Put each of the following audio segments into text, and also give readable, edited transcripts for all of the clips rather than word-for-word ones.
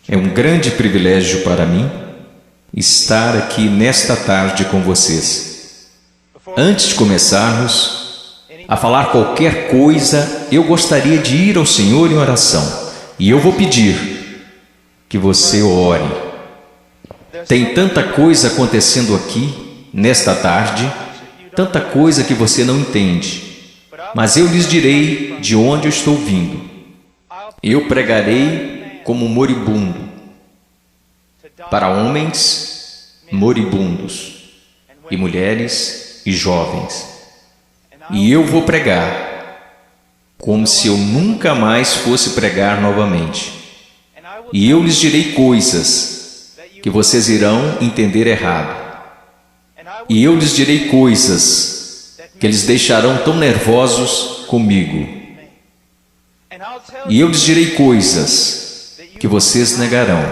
É um grande privilégio para mim estar aqui nesta tarde com vocês. Antes de começarmos a falar qualquer coisa, eu gostaria de ir ao Senhor em oração. E eu vou pedir que você ore. Tem tanta coisa acontecendo aqui, nesta tarde, tanta coisa que você não entende. Mas eu lhes direi de onde eu estou vindo. Eu pregarei como moribundo, para homens moribundos, e mulheres e jovens. E eu vou pregar como se eu nunca mais fosse pregar novamente. E eu lhes direi coisas que vocês irão entender errado. E eu lhes direi coisas que eles deixarão tão nervosos comigo. E eu lhes direi coisas que vocês negarão.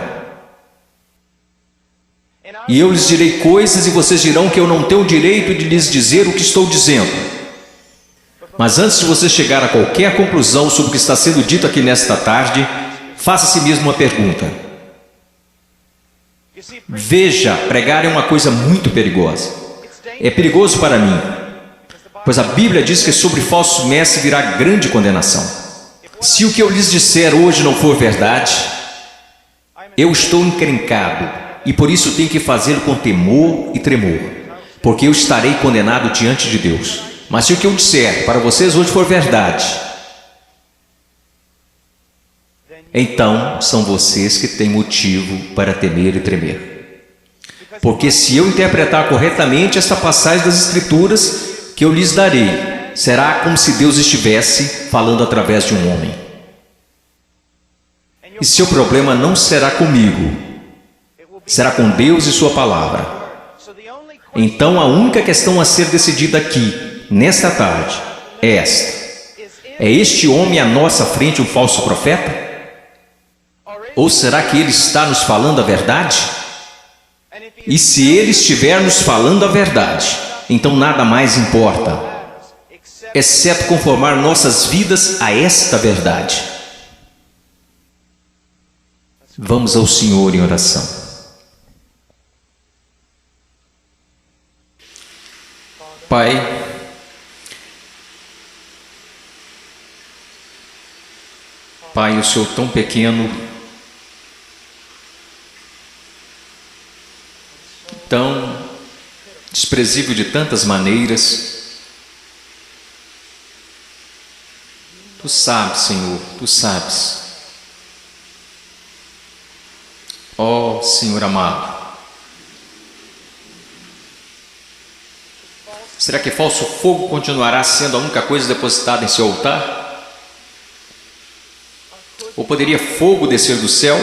E eu lhes direi coisas e vocês dirão que eu não tenho o direito de lhes dizer o que estou dizendo. Mas antes de você chegar a qualquer conclusão sobre o que está sendo dito aqui nesta tarde, faça a si mesmo uma pergunta. Veja, pregar é uma coisa muito perigosa. É perigoso para mim, pois a Bíblia diz que sobre falsos mestres virá grande condenação. Se o que eu lhes disser hoje não for verdade, eu estou encrencado e por isso tenho que fazê-lo com temor e tremor, porque eu estarei condenado diante de Deus. Mas se o que eu disser para vocês hoje for verdade, então são vocês que têm motivo para temer e tremer. Porque se eu interpretar corretamente esta passagem das Escrituras que eu lhes darei, será como se Deus estivesse falando através de um homem. E seu problema não será comigo, será com Deus e sua palavra. Então a única questão a ser decidida aqui, nesta tarde, é esta: é este homem à nossa frente um falso profeta? Ou será que ele está nos falando a verdade? E se ele estiver nos falando a verdade, então nada mais importa, exceto conformar nossas vidas a esta verdade. Vamos ao Senhor em oração. Pai, Pai, o Senhor tão pequeno, tão desprezível de tantas maneiras, Tu sabes, Senhor, Tu sabes. Ó Senhor amado, será que falso fogo continuará sendo a única coisa depositada em seu altar? Ou poderia fogo descer do céu?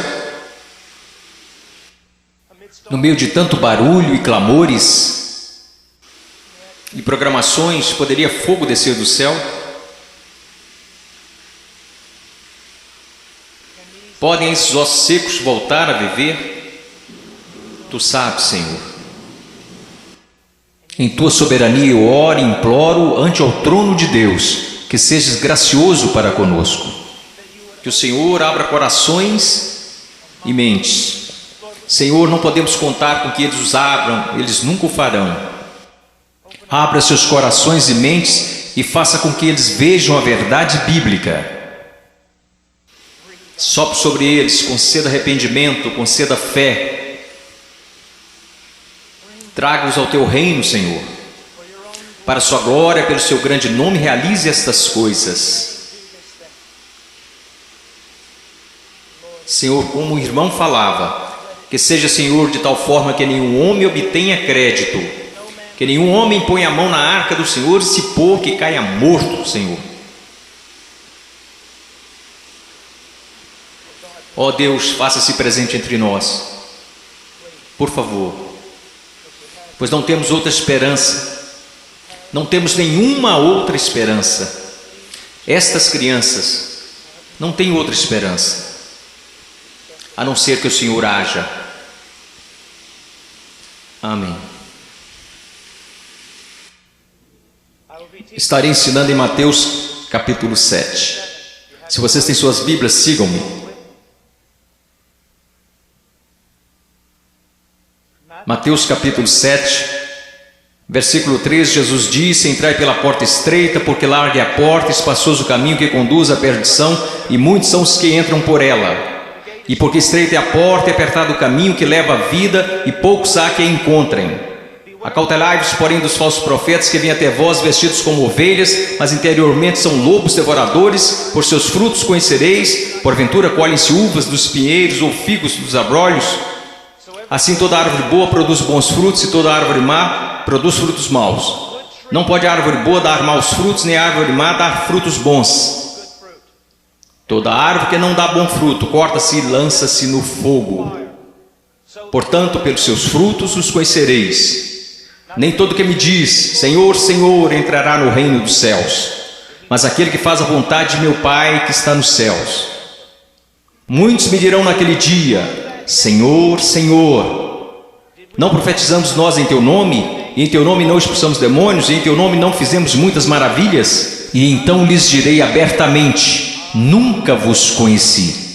No meio de tanto barulho e clamores e programações, poderia fogo descer do céu? Podem esses ossos secos voltar a viver? Tu sabes, Senhor. Em Tua soberania eu oro e imploro ante ao trono de Deus, que sejas gracioso para conosco. Que o Senhor abra corações e mentes. Senhor, não podemos contar com que eles os abram, eles nunca o farão. Abra seus corações e mentes e faça com que eles vejam a verdade bíblica. Sopre sobre eles, conceda arrependimento, conceda fé. Traga-os ao Teu reino, Senhor. Para a Sua glória, pelo Seu grande nome, realize estas coisas. Senhor, como o irmão falava, que seja, Senhor, de tal forma que nenhum homem obtenha crédito, que nenhum homem ponha a mão na arca do Senhor e se pôr que caia morto, Senhor. Ó Deus, faça-se presente entre nós, por favor, pois não temos outra esperança, não temos nenhuma outra esperança. Estas crianças não têm outra esperança, a não ser que o Senhor haja. Amém. Estarei ensinando em Mateus capítulo 7. Se vocês têm suas Bíblias, sigam-me. Mateus capítulo 7, versículo 3, Jesus disse: entrai pela porta estreita, porque larga é a porta, espaçoso o caminho que conduz à perdição, e muitos são os que entram por ela. E porque estreita é a porta e apertado o caminho que leva à vida, e poucos há que a encontrem. Acautelai-vos, porém, dos falsos profetas que vêm até vós vestidos como ovelhas, mas interiormente são lobos devoradores. Por seus frutos conhecereis. Porventura colhem-se uvas dos pinheiros ou figos dos abrolhos? Assim toda árvore boa produz bons frutos, e toda árvore má produz frutos maus. Não pode a árvore boa dar maus frutos, nem a árvore má dar frutos bons. Toda árvore que não dá bom fruto corta-se e lança-se no fogo. Portanto, pelos seus frutos os conhecereis. Nem todo que me diz, Senhor, Senhor, entrará no reino dos céus, mas aquele que faz a vontade de meu Pai que está nos céus. Muitos me dirão naquele dia: Senhor, Senhor, não profetizamos nós em teu nome, e em teu nome não expulsamos demônios, e em teu nome não fizemos muitas maravilhas? E então lhes direi abertamente: nunca vos conheci.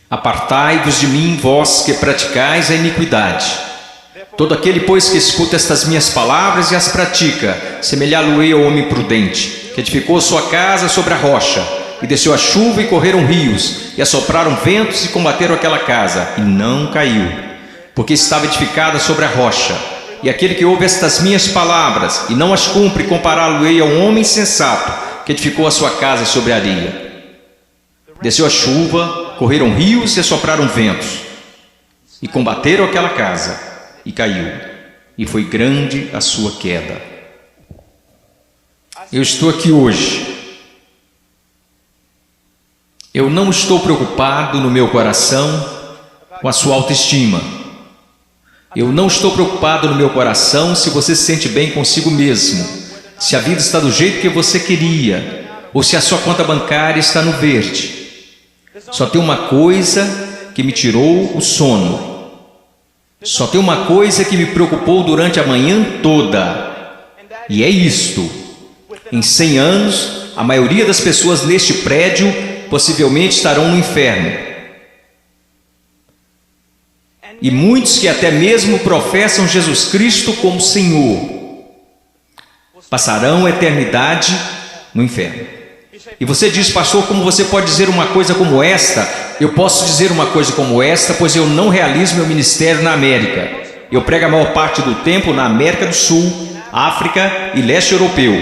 Apartai-vos de mim, vós que praticais a iniquidade. Todo aquele, pois, que escuta estas minhas palavras e as pratica, semelhá-lo-ei ao homem prudente, que edificou sua casa sobre a rocha, e desceu a chuva e correram rios, e assopraram ventos e combateram aquela casa, e não caiu, porque estava edificada sobre a rocha. E aquele que ouve estas minhas palavras e não as cumpre, compará-lo-ei a um homem sensato, que edificou a sua casa sobre a areia. Desceu a chuva, correram rios e assopraram ventos, e combateram aquela casa, e caiu, e foi grande a sua queda. Eu estou aqui hoje. Eu não estou preocupado no meu coração com a sua autoestima. Eu não estou preocupado no meu coração se você se sente bem consigo mesmo, se a vida está do jeito que você queria, ou se a sua conta bancária está no verde. Só tem uma coisa que me tirou o sono. Só tem uma coisa que me preocupou durante a manhã toda, e é isto: em 100 anos, a maioria das pessoas neste prédio possivelmente estarão no inferno. E muitos que até mesmo professam Jesus Cristo como Senhor, passarão a eternidade no inferno. E você diz: pastor, como você pode dizer uma coisa como esta? Eu posso dizer uma coisa como esta, pois eu não realizo meu ministério na América. Eu prego a maior parte do tempo na América do Sul, África e leste europeu.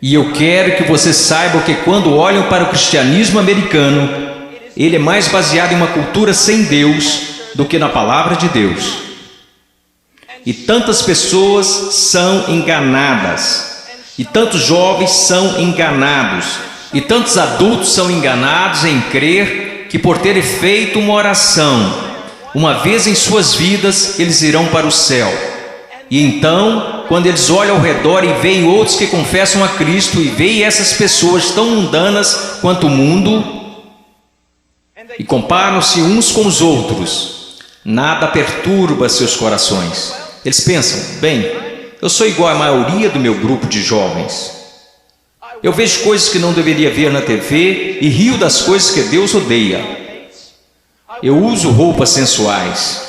E eu quero que você saiba que quando olham para o cristianismo americano, ele é mais baseado em uma cultura sem Deus do que na palavra de Deus. E tantas pessoas são enganadas, e tantos jovens são enganados, e tantos adultos são enganados em crer que por terem feito uma oração uma vez em suas vidas, eles irão para o céu. E então, quando eles olham ao redor e veem outros que confessam a Cristo, e veem essas pessoas tão mundanas quanto o mundo, e comparam-se uns com os outros, nada perturba seus corações. Eles pensam: bem, eu sou igual à maioria do meu grupo de jovens. Eu vejo coisas que não deveria ver na TV e rio das coisas que Deus odeia. Eu uso roupas sensuais.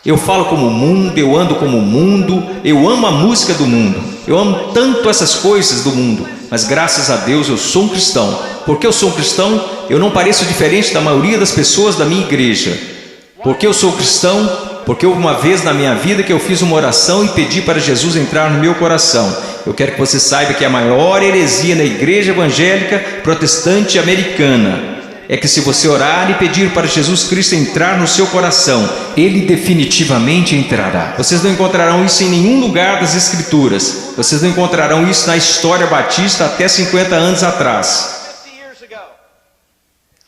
Eu falo como o mundo, eu ando como o mundo, eu amo a música do mundo. Eu amo tanto essas coisas do mundo, mas graças a Deus eu sou um cristão. Porque eu sou um cristão, eu não pareço diferente da maioria das pessoas da minha igreja. Porque eu sou cristão, porque houve uma vez na minha vida que eu fiz uma oração e pedi para Jesus entrar no meu coração. Eu quero que você saiba que a maior heresia na igreja evangélica protestante americana é que se você orar e pedir para Jesus Cristo entrar no seu coração, Ele definitivamente entrará. Vocês não encontrarão isso em nenhum lugar das Escrituras. Vocês não encontrarão isso na história batista até 50 anos atrás.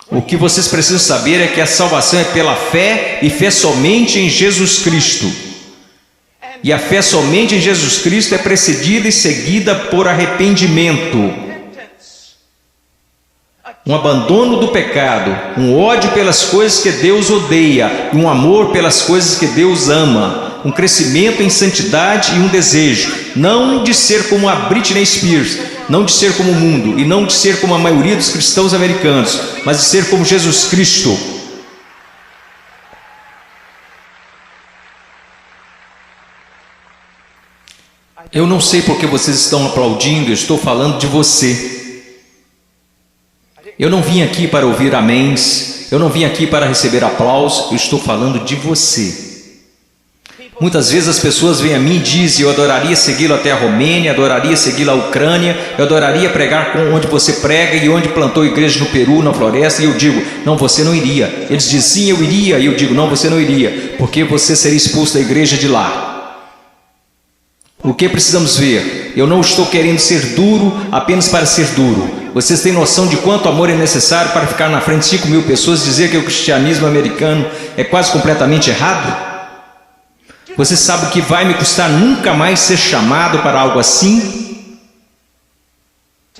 O que vocês precisam saber é que a salvação é pela fé, e fé somente em Jesus Cristo. E a fé somente em Jesus Cristo é precedida e seguida por arrependimento, um abandono do pecado, um ódio pelas coisas que Deus odeia, e um amor pelas coisas que Deus ama, um crescimento em santidade e um desejo, não de ser como a Britney Spears, não de ser como o mundo, e não de ser como a maioria dos cristãos americanos, mas de ser como Jesus Cristo. Eu não sei porque vocês estão aplaudindo, eu estou falando de você. Eu não vim aqui para ouvir améns, eu não vim aqui para receber aplausos, eu estou falando de você. Muitas vezes as pessoas vêm a mim e dizem: eu adoraria segui-lo até a Romênia, adoraria segui-lo à Ucrânia, eu adoraria pregar onde você prega e onde plantou igreja no Peru, na floresta. E eu digo: não, você não iria. Eles dizem: sim, eu iria. E eu digo: não, você não iria, porque você seria expulso da igreja de lá. O que precisamos ver? Eu não estou querendo ser duro apenas para ser duro. Vocês têm noção de quanto amor é necessário para ficar na frente de 5.000 pessoas e dizer que o cristianismo americano é quase completamente errado? Você sabe o que vai me custar nunca mais ser chamado para algo assim?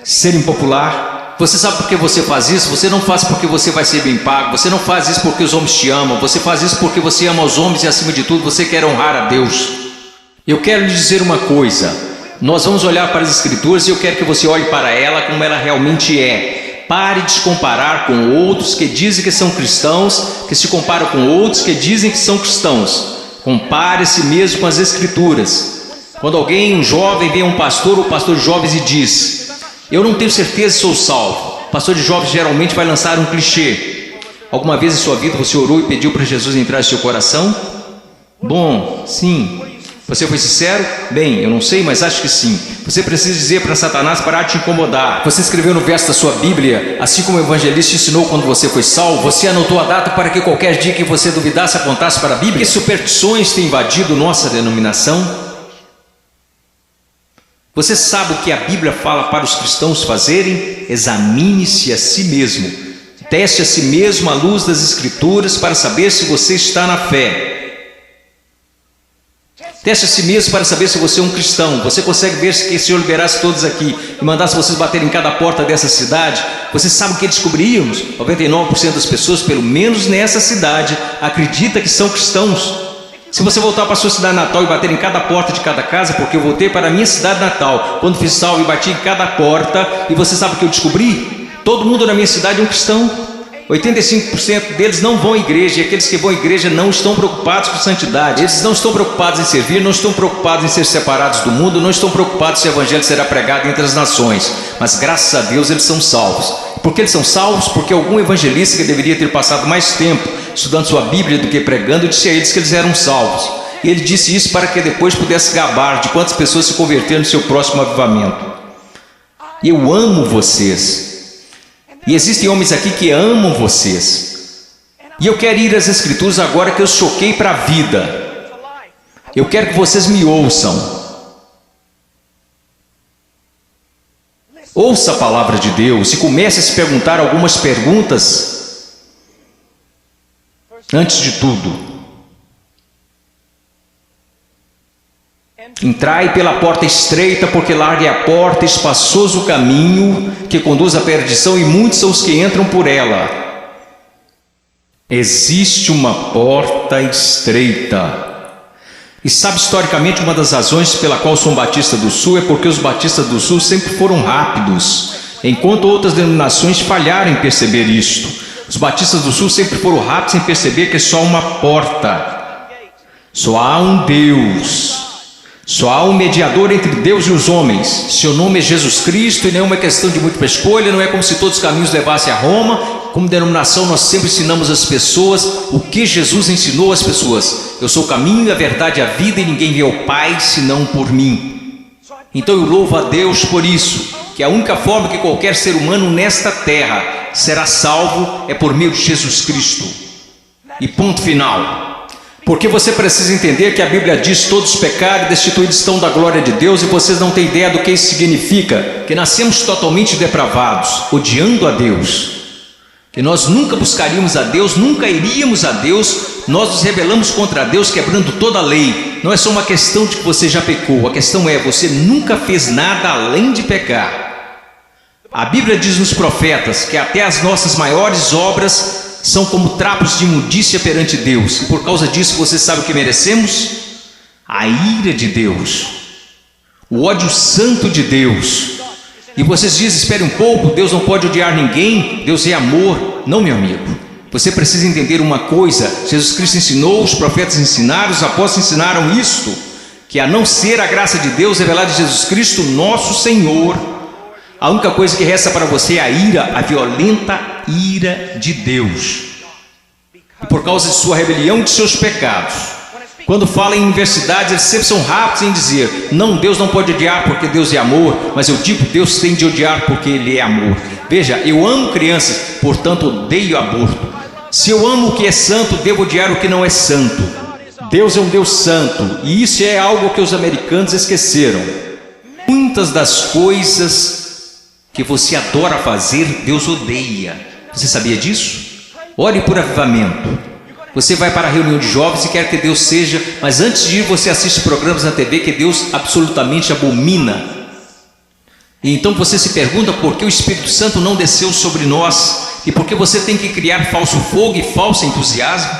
Ser impopular? Você sabe por que você faz isso? Você não faz porque você vai ser bem pago. Você não faz isso porque os homens te amam. Você faz isso porque você ama os homens e, acima de tudo, você quer honrar a Deus. Eu quero lhe dizer uma coisa. Nós vamos olhar para as Escrituras e eu quero que você olhe para ela como ela realmente é. Pare de se comparar com outros que dizem que são cristãos, que se comparam com outros que dizem que são cristãos. Compare-se mesmo com as Escrituras. Quando alguém, um jovem, vem a um pastor ou pastor de jovens e diz: eu não tenho certeza se sou salvo. O pastor de jovens geralmente vai lançar um clichê. Alguma vez em sua vida você orou e pediu para Jesus entrar em seu coração? Bom, sim. Você foi sincero? Bem, eu não sei, mas acho que sim. Você precisa dizer para Satanás parar de te incomodar. Você escreveu no verso da sua Bíblia, assim como o evangelista ensinou quando você foi salvo. Você anotou a data para que qualquer dia que você duvidasse apontasse para a Bíblia. Que superstições têm invadido nossa denominação? Você sabe o que a Bíblia fala para os cristãos fazerem? Examine-se a si mesmo. Teste a si mesmo à luz das Escrituras para saber se você está na fé. Teste a si mesmo para saber se você é um cristão. Você consegue ver que se o Senhor liberasse todos aqui e mandasse vocês baterem em cada porta dessa cidade, você sabe o que descobriríamos? 99% das pessoas, pelo menos nessa cidade, acredita que são cristãos. Se você voltar para a sua cidade natal e bater em cada porta de cada casa, porque eu voltei para a minha cidade natal, quando fiz salvo e bati em cada porta, e você sabe o que eu descobri? Todo mundo na minha cidade é um cristão. 85% deles não vão à igreja, e aqueles que vão à igreja não estão preocupados com santidade. Eles não estão preocupados em servir, não estão preocupados em ser separados do mundo, não estão preocupados se o evangelho será pregado entre as nações. Mas graças a Deus eles são salvos. Por que eles são salvos? Porque algum evangelista que deveria ter passado mais tempo estudando sua Bíblia do que pregando, disse a eles que eles eram salvos. E ele disse isso para que depois pudesse gabar de quantas pessoas se converteram no seu próximo avivamento. Eu amo vocês. E existem homens aqui que amam vocês. E eu quero ir às Escrituras agora que eu choquei para a vida. Eu quero que vocês me ouçam. Ouça a palavra de Deus e comece a se perguntar algumas perguntas. Antes de tudo, entrai pela porta estreita, porque larga é a porta, espaçoso o caminho que conduz à perdição, e muitos são os que entram por ela. Existe uma porta estreita. E sabe, historicamente, uma das razões pela qual sou um Batista do Sul é porque os Batistas do Sul sempre foram rápidos, enquanto outras denominações falharam em perceber isto. Os Batistas do Sul sempre foram rápidos em perceber que é só uma porta. Só há um Deus. Só há um mediador entre Deus e os homens. Seu nome é Jesus Cristo, e não é uma questão de múltipla escolha. Não é como se todos os caminhos levassem a Roma. Como denominação, nós sempre ensinamos às pessoas o que Jesus ensinou às pessoas. Eu sou o caminho, a verdade e a vida, e ninguém vê ao Pai senão por mim. Então eu louvo a Deus por isso, que a única forma que qualquer ser humano nesta terra será salvo é por meio de Jesus Cristo. E ponto final. Porque você precisa entender que a Bíblia diz: todos pecaram e destituídos estão da glória de Deus, e vocês não têm ideia do que isso significa. Que nascemos totalmente depravados, odiando a Deus. Que nós nunca buscaríamos a Deus, nunca iríamos a Deus. Nós nos rebelamos contra Deus, quebrando toda a lei. Não é só uma questão de que você já pecou. A questão é: você nunca fez nada além de pecar. A Bíblia diz nos profetas que até as nossas maiores obras são como trapos de imundícia perante Deus. E por causa disso, você sabe o que merecemos? A ira de Deus, o ódio santo de Deus. E vocês dizem: espere um pouco, Deus não pode odiar ninguém, Deus é amor. Não, meu amigo, você precisa entender uma coisa: Jesus Cristo ensinou, os profetas ensinaram, os apóstolos ensinaram isto. que a não ser a graça de Deus revelada em Jesus Cristo, nosso Senhor, a única coisa que resta para você é a ira, a violenta ira de Deus. E por causa de sua rebelião e de seus pecados. Quando fala em universidades, eles sempre são rápidos em dizer: não, Deus não pode odiar porque Deus é amor. Mas eu digo, Deus tem de odiar porque Ele é amor. Veja, eu amo crianças, portanto odeio aborto. Se eu amo o que é santo, devo odiar o que não é santo. Deus é um Deus santo, e isso é algo que os americanos esqueceram. Muitas das coisas que você adora fazer, Deus odeia. Você sabia disso? Ore por avivamento. Você vai para a reunião de jovens e quer que Deus seja, mas antes de ir você assiste programas na TV que Deus absolutamente abomina. E então você se pergunta por que o Espírito Santo não desceu sobre nós e por que você tem que criar falso fogo e falso entusiasmo.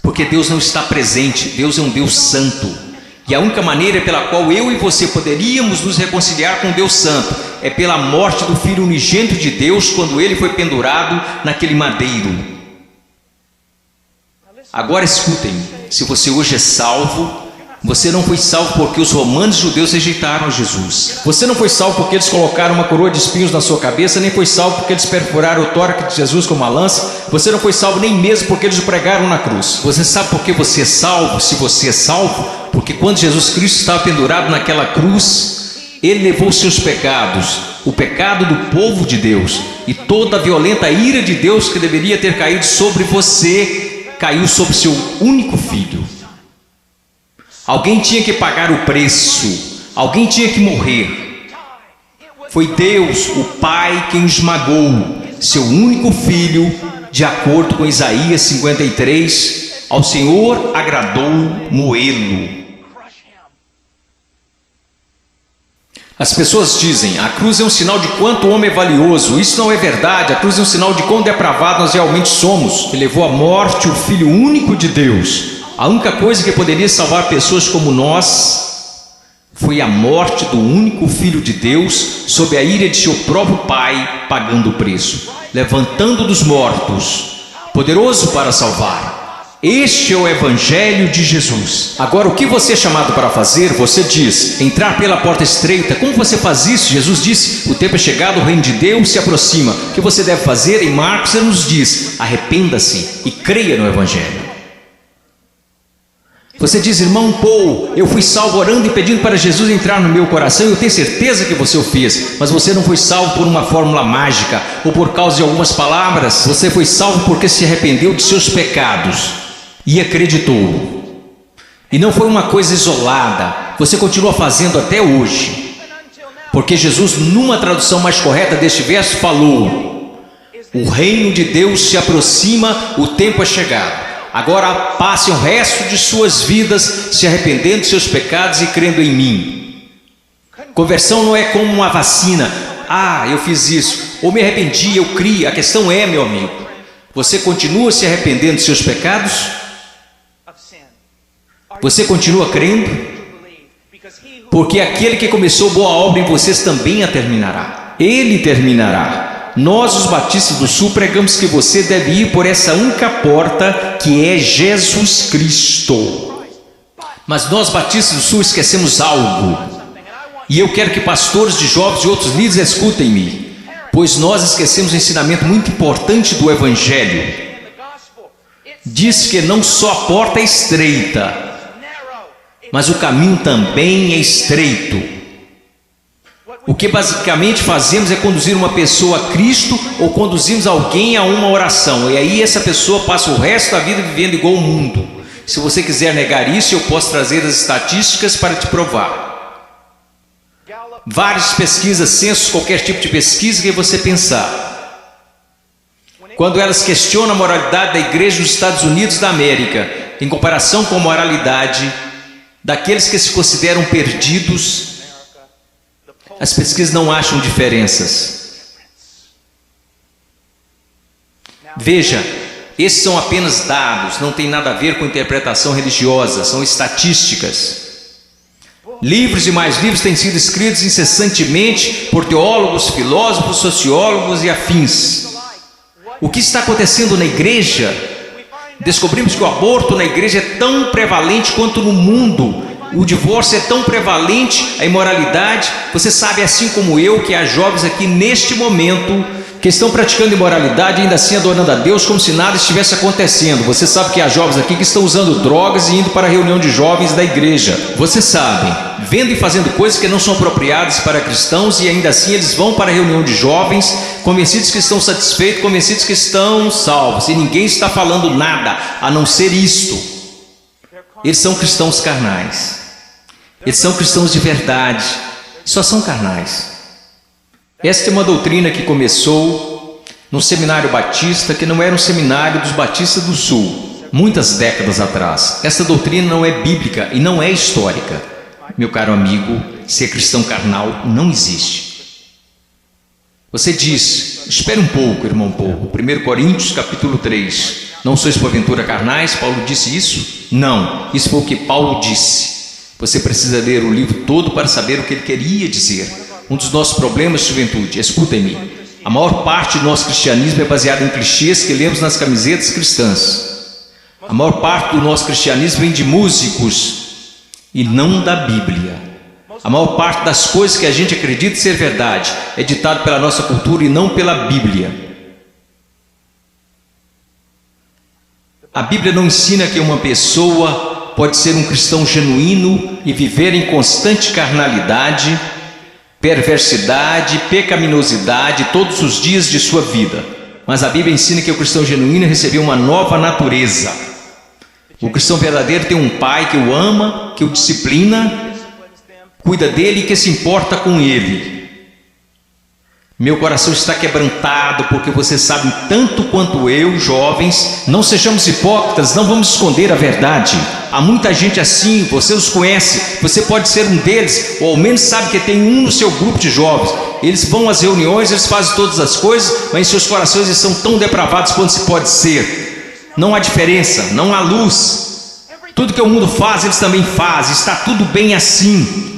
Porque Deus não está presente. Deus é um Deus santo, e a única maneira pela qual eu e você poderíamos nos reconciliar com Deus santo é pela morte do Filho unigênito de Deus, quando ele foi pendurado naquele madeiro. Agora escutem, se você hoje é salvo, você não foi salvo porque os romanos judeus rejeitaram Jesus. Você não foi salvo porque eles colocaram uma coroa de espinhos na sua cabeça, nem foi salvo porque eles perfuraram o tórax de Jesus com uma lança. Você não foi salvo nem mesmo porque eles o pregaram na cruz. Você sabe por que você é salvo? Se você é salvo, porque quando Jesus Cristo estava pendurado naquela cruz, Ele levou os seus pecados, o pecado do povo de Deus, e toda a violenta ira de Deus que deveria ter caído sobre você, caiu sobre seu único filho. Alguém tinha que pagar o preço, alguém tinha que morrer. Foi Deus, o Pai, quem esmagou seu único filho, de acordo com Isaías 53, ao Senhor agradou moê-lo. As pessoas dizem: a cruz é um sinal de quanto o homem é valioso. Isso não é verdade. A cruz é um sinal de quão depravado nós realmente somos. Que levou à morte o Filho único de Deus. A única coisa que poderia salvar pessoas como nós foi a morte do único Filho de Deus, sob a ira de seu próprio Pai, pagando o preço, levantando dos mortos, poderoso para salvar. Este é o Evangelho de Jesus. Agora, o que você é chamado para fazer? Você diz: entrar pela porta estreita. Como você faz isso? Jesus disse: o tempo é chegado, o reino de Deus se aproxima. O que você deve fazer? Em Marcos ele nos diz: arrependa-se e creia no Evangelho. Você diz: irmão Paul, eu fui salvo orando e pedindo para Jesus entrar no meu coração. Eu tenho certeza que você o fez, mas você não foi salvo por uma fórmula mágica ou por causa de algumas palavras. Você foi salvo porque se arrependeu de seus pecados e acreditou. E não foi uma coisa isolada, você continua fazendo até hoje, porque Jesus, numa tradução mais correta deste verso, falou: o reino de Deus se aproxima, o tempo é chegado. Agora passem o resto de suas vidas se arrependendo de seus pecados e crendo em mim. Conversão não é como uma vacina. Ah, eu fiz isso, ou me arrependi, eu criei. A questão é, meu amigo, você continua se arrependendo de seus pecados? Você continua crendo? Porque aquele que começou boa obra em vocês também a terminará. Ele terminará. Nós, os batistas do Sul, pregamos que você deve ir por essa única porta, que é Jesus Cristo. Mas nós, batistas do Sul, esquecemos algo. E eu quero que pastores de jovens e outros líderes escutem-me, pois nós esquecemos um ensinamento muito importante do Evangelho. Diz que não só a porta é estreita, mas o caminho também é estreito. O que basicamente fazemos é conduzir uma pessoa a Cristo ou conduzimos alguém a uma oração. E aí essa pessoa passa o resto da vida vivendo igual o mundo. Se você quiser negar isso, eu posso trazer as estatísticas para te provar. Várias pesquisas, censos, qualquer tipo de pesquisa que você pensar. Quando elas questionam a moralidade da igreja nos Estados Unidos da América, em comparação com a moralidade daqueles que se consideram perdidos, as pesquisas não acham diferenças. Veja, esses são apenas dados, não tem nada a ver com interpretação religiosa, são estatísticas. Livros e mais livros têm sido escritos incessantemente por teólogos, filósofos, sociólogos e afins. O que está acontecendo na igreja? Descobrimos que o aborto na igreja é tão prevalente quanto no mundo, o divórcio é tão prevalente, a imoralidade. Você sabe, assim como eu, que há jovens aqui neste momento que estão praticando imoralidade e ainda assim adorando a Deus como se nada estivesse acontecendo. Você sabe que há jovens aqui que estão usando drogas e indo para a reunião de jovens da igreja. Você sabe, vendo e fazendo coisas que não são apropriadas para cristãos, e ainda assim eles vão para a reunião de jovens, convencidos que estão satisfeitos, convencidos que estão salvos, e ninguém está falando nada a não ser isto. Eles são cristãos carnais, eles são cristãos de verdade, só são carnais. Esta é uma doutrina que começou no seminário batista, que não era um seminário dos batistas do sul, muitas décadas atrás. Essa doutrina não é bíblica e não é histórica. Meu caro amigo, ser cristão carnal não existe. Você diz, espere um pouco, irmão, um pouco. 1 Coríntios capítulo 3, não sois porventura carnais? Paulo disse isso? Não, isso foi o que Paulo disse. Você precisa ler o livro todo para saber o que ele queria dizer. Um dos nossos problemas, juventude, escutem-me, a maior parte do nosso cristianismo é baseado em clichês que lemos nas camisetas cristãs. A maior parte do nosso cristianismo vem de músicos e não da Bíblia. A maior parte das coisas que a gente acredita ser verdade é ditado pela nossa cultura e não pela Bíblia. A Bíblia não ensina que uma pessoa pode ser um cristão genuíno e viver em constante carnalidade, perversidade, pecaminosidade todos os dias de sua vida. Mas a Bíblia ensina que o cristão genuíno recebeu uma nova natureza. O cristão verdadeiro tem um pai que o ama, que o disciplina, cuida dele e que se importa com ele. Meu coração está quebrantado porque você sabe tanto quanto eu, jovens. Não sejamos hipócritas, não vamos esconder a verdade. Há muita gente assim, você os conhece, você pode ser um deles, ou ao menos sabe que tem um no seu grupo de jovens. Eles vão às reuniões, eles fazem todas as coisas, mas em seus corações eles são tão depravados quanto se pode ser. Não há diferença, não há luz. Tudo que o mundo faz, eles também fazem, está tudo bem assim.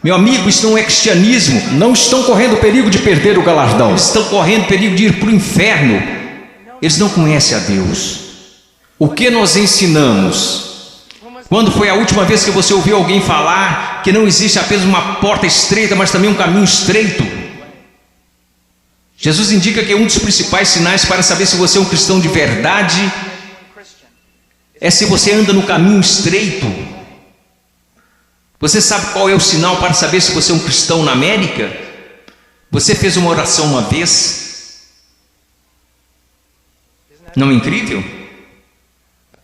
Meu amigo, isso não é cristianismo. Não estão correndo o perigo de perder o galardão, eles estão correndo o perigo de ir para o inferno. Eles não conhecem a Deus. O que nós ensinamos? Quando foi a última vez que você ouviu alguém falar que não existe apenas uma porta estreita, mas também um caminho estreito? Jesus indica que um dos principais sinais para saber se você é um cristão de verdade é se você anda no caminho estreito. Você sabe qual é o sinal para saber se você é um cristão na América? Você fez uma oração uma vez? Não é incrível?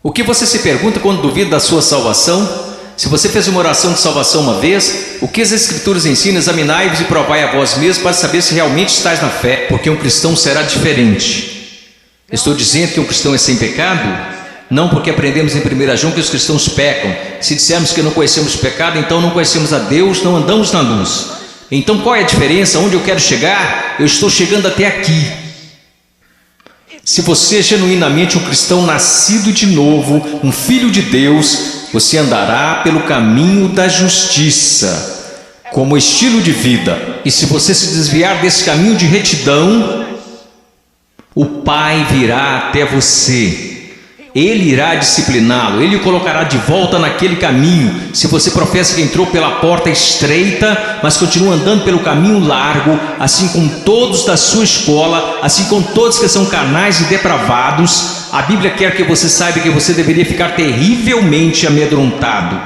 O que você se pergunta quando duvida da sua salvação? Se você fez uma oração de salvação uma vez, o que as Escrituras ensinam? Examinai-vos e provai a vós mesmos para saber se realmente estáis na fé, porque um cristão será diferente. Estou dizendo que um cristão é sem pecado? Não, porque aprendemos em 1 João que os cristãos pecam. Se dissermos que não conhecemos o pecado, então não conhecemos a Deus, não andamos na luz. Então qual é a diferença? Onde eu quero chegar? Eu estou chegando até aqui. Se você é genuinamente um cristão nascido de novo, um filho de Deus, você andará pelo caminho da justiça, como estilo de vida. E se você se desviar desse caminho de retidão, o Pai virá até você. Ele irá discipliná-lo, ele o colocará de volta naquele caminho. Se você professa que entrou pela porta estreita, mas continua andando pelo caminho largo, assim como todos da sua escola, assim como todos que são carnais e depravados, a Bíblia quer que você saiba que você deveria ficar terrivelmente amedrontado,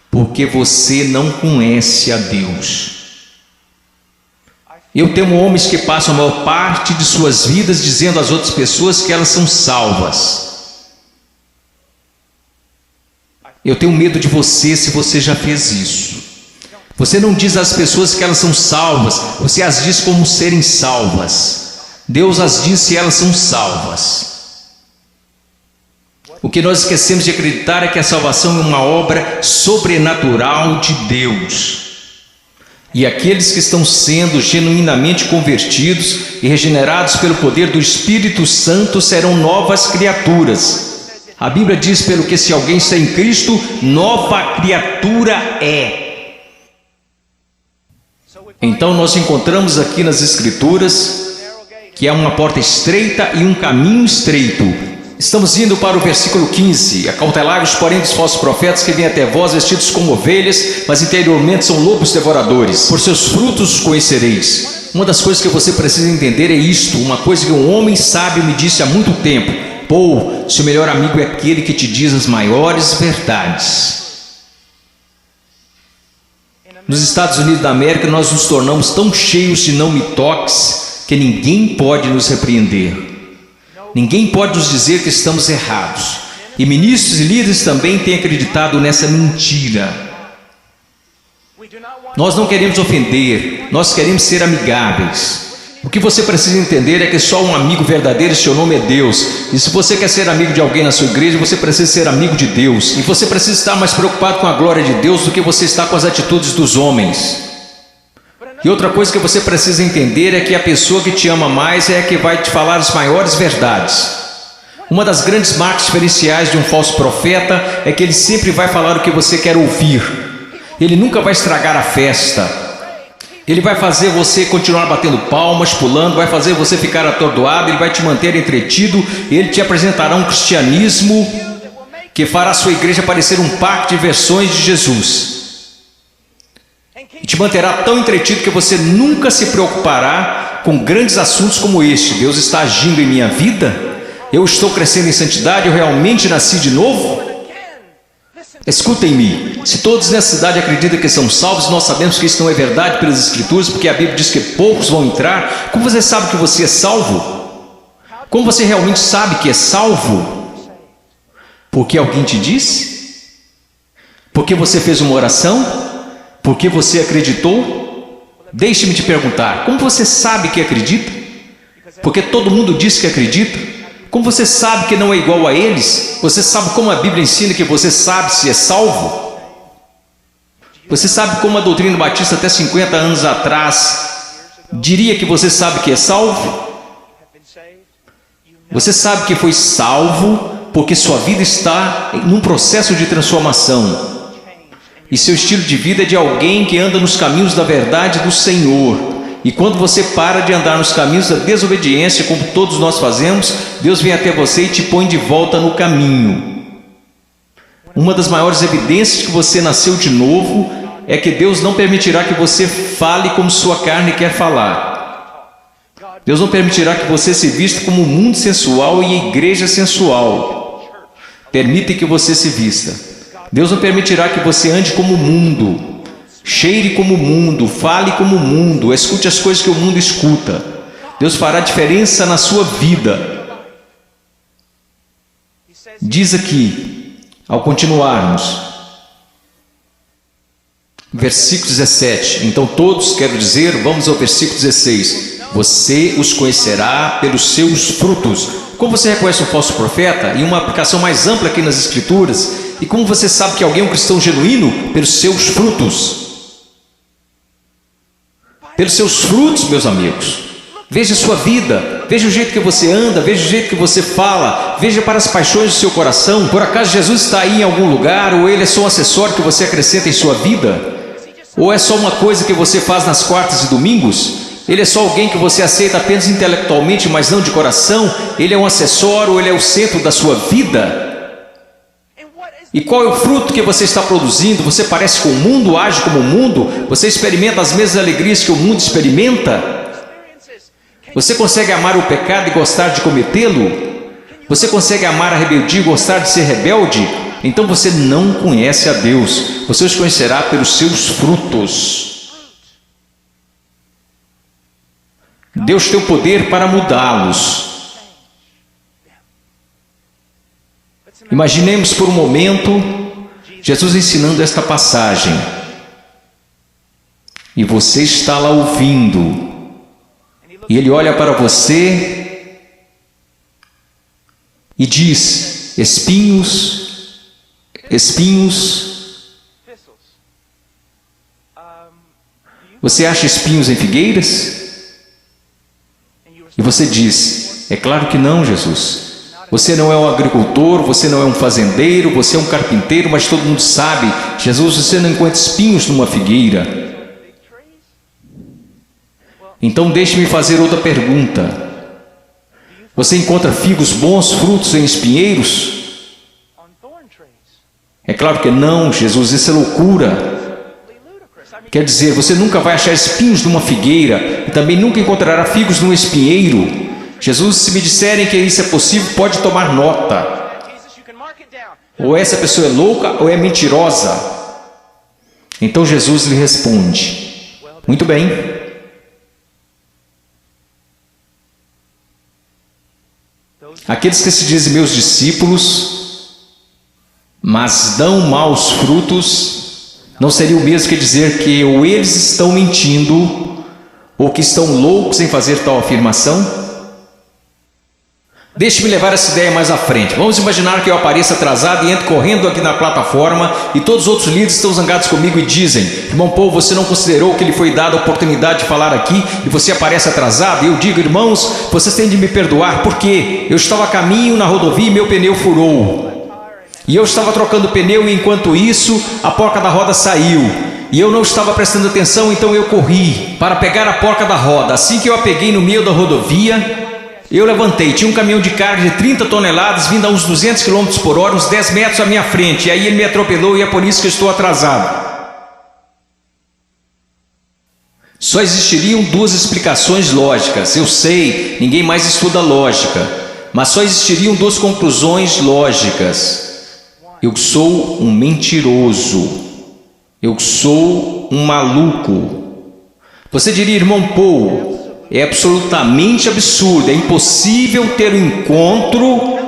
porque você não conhece a Deus. Eu temo homens que passam a maior parte de suas vidas dizendo às outras pessoas que elas são salvas. Eu tenho medo de você se você já fez isso. Você não diz às pessoas que elas são salvas, você as diz como serem salvas. Deus as diz se elas são salvas. O que nós esquecemos de acreditar é que a salvação é uma obra sobrenatural de Deus. E aqueles que estão sendo genuinamente convertidos e regenerados pelo poder do Espírito Santo serão novas criaturas. A Bíblia diz, pelo que se alguém está em Cristo, nova criatura é. Então nós encontramos aqui nas Escrituras que há uma porta estreita e um caminho estreito. Estamos indo para o versículo 15. Acautelai-vos, porém, dos falsos profetas que vêm até vós vestidos como ovelhas, mas interiormente são lobos devoradores. Por seus frutos os conhecereis. Uma das coisas que você precisa entender é isto. Uma coisa que um homem sábio me disse há muito tempo: Paul, seu melhor amigo é aquele que te diz as maiores verdades. Nos Estados Unidos da América, nós nos tornamos tão cheios de não me toques que ninguém pode nos repreender. Ninguém pode nos dizer que estamos errados. E ministros e líderes também têm acreditado nessa mentira. Nós não queremos ofender, nós queremos ser amigáveis. O que você precisa entender é que só um amigo verdadeiro, seu nome é Deus. E se você quer ser amigo de alguém na sua igreja, você precisa ser amigo de Deus. E você precisa estar mais preocupado com a glória de Deus do que você está com as atitudes dos homens. E outra coisa que você precisa entender é que a pessoa que te ama mais é a que vai te falar as maiores verdades. Uma das grandes marcas diferenciais de um falso profeta é que ele sempre vai falar o que você quer ouvir. Ele nunca vai estragar a festa. Ele vai fazer você continuar batendo palmas, pulando, vai fazer você ficar atordoado, ele vai te manter entretido, ele te apresentará um cristianismo que fará a sua igreja parecer um parque de versões de Jesus. E te manterá tão entretido que você nunca se preocupará com grandes assuntos como este. Deus está agindo em minha vida? Eu estou crescendo em santidade? Eu realmente nasci de novo? Escutem-me, se todos nessa cidade acreditam que são salvos, nós sabemos que isso não é verdade pelas Escrituras, porque a Bíblia diz que poucos vão entrar. Como você sabe que você é salvo? Como você realmente sabe que é salvo? Porque alguém te disse? Porque você fez uma oração? Porque você acreditou? Deixe-me te perguntar, como você sabe que acredita? Porque todo mundo diz que acredita. Como você sabe que não é igual a eles? Você sabe como a Bíblia ensina que você sabe se é salvo? Você sabe como a doutrina batista até 50 anos atrás diria que você sabe que é salvo? Você sabe que foi salvo porque sua vida está num processo de transformação. E seu estilo de vida é de alguém que anda nos caminhos da verdade do Senhor. E quando você para de andar nos caminhos da desobediência, como todos nós fazemos, Deus vem até você e te põe de volta no caminho. Uma das maiores evidências que você nasceu de novo é que Deus não permitirá que você fale como sua carne quer falar. Deus não permitirá que você se vista como o mundo sensual e a igreja sensual. Permite que você se vista. Deus não permitirá que você ande como o mundo. Cheire como o mundo, fale como o mundo, escute as coisas que o mundo escuta. Deus fará diferença na sua vida. Diz aqui, ao continuarmos, versículo 17. Então todos, quero dizer, vamos ao versículo 16. Você os conhecerá pelos seus frutos. Como você reconhece um falso profeta? E uma aplicação mais ampla aqui nas Escrituras. E como você sabe que alguém é um cristão genuíno? Pelos seus frutos. Pelos seus frutos, meus amigos. Veja a sua vida, veja o jeito que você anda, veja o jeito que você fala, veja para as paixões do seu coração. Por acaso Jesus está aí em algum lugar, ou ele é só um acessório que você acrescenta em sua vida? Ou é só uma coisa que você faz nas quartas e domingos? Ele é só alguém que você aceita apenas intelectualmente, mas não de coração? Ele é um acessório, ou ele é o centro da sua vida? E qual é o fruto que você está produzindo? Você parece com o mundo, age como o mundo? Você experimenta as mesmas alegrias que o mundo experimenta? Você consegue amar o pecado e gostar de cometê-lo? Você consegue amar a rebeldia e gostar de ser rebelde? Então você não conhece a Deus. Você os conhecerá pelos seus frutos. Deus tem o poder para mudá-los. Imaginemos por um momento Jesus ensinando esta passagem. E você está lá ouvindo. E ele olha para você e diz: espinhos, espinhos. Você acha espinhos em figueiras? E você diz: é claro que não, Jesus. Você não é um agricultor, você não é um fazendeiro, você é um carpinteiro, mas todo mundo sabe, Jesus, você não encontra espinhos numa figueira. Então deixe-me fazer outra pergunta. Você encontra figos bons, frutos em espinheiros? É claro que não, Jesus, isso é loucura. Quer dizer, você nunca vai achar espinhos numa figueira e também nunca encontrará figos num espinheiro. Jesus, se me disserem que isso é possível, pode tomar nota. Ou essa pessoa é louca ou é mentirosa. Então Jesus lhe responde: muito bem. Aqueles que se dizem meus discípulos, mas dão maus frutos, não seria o mesmo que dizer que ou eles estão mentindo, ou que estão loucos em fazer tal afirmação? Deixe-me levar essa ideia mais à frente. Vamos imaginar que eu apareça atrasado e entro correndo aqui na plataforma e todos os outros líderes estão zangados comigo e dizem: irmão Paul, você não considerou que lhe foi dada a oportunidade de falar aqui e você aparece atrasado? E eu digo: irmãos, vocês têm de me perdoar porque eu estava a caminho na rodovia e meu pneu furou. E eu estava trocando o pneu e enquanto isso a porca da roda saiu. E eu não estava prestando atenção, então eu corri para pegar a porca da roda. Assim que eu a peguei no meio da rodovia, eu levantei, tinha um caminhão de carga de 30 toneladas vindo a uns 200 km por hora, uns 10 metros à minha frente. E aí ele me atropelou e é por isso que eu estou atrasado. Só existiriam duas explicações lógicas. Eu sei, ninguém mais estuda lógica. Mas só existiriam duas conclusões lógicas. Eu sou um mentiroso. Eu sou um maluco. Você diria: irmão Paul, é absolutamente absurdo, é impossível ter um encontro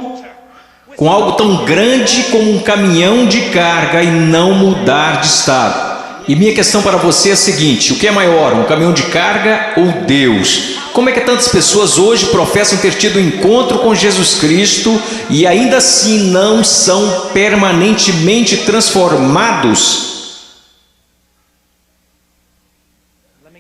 com algo tão grande como um caminhão de carga e não mudar de estado. E minha questão para você é a seguinte: o que é maior, um caminhão de carga ou Deus? Como é que tantas pessoas hoje professam ter tido um encontro com Jesus Cristo e ainda assim não são permanentemente transformados?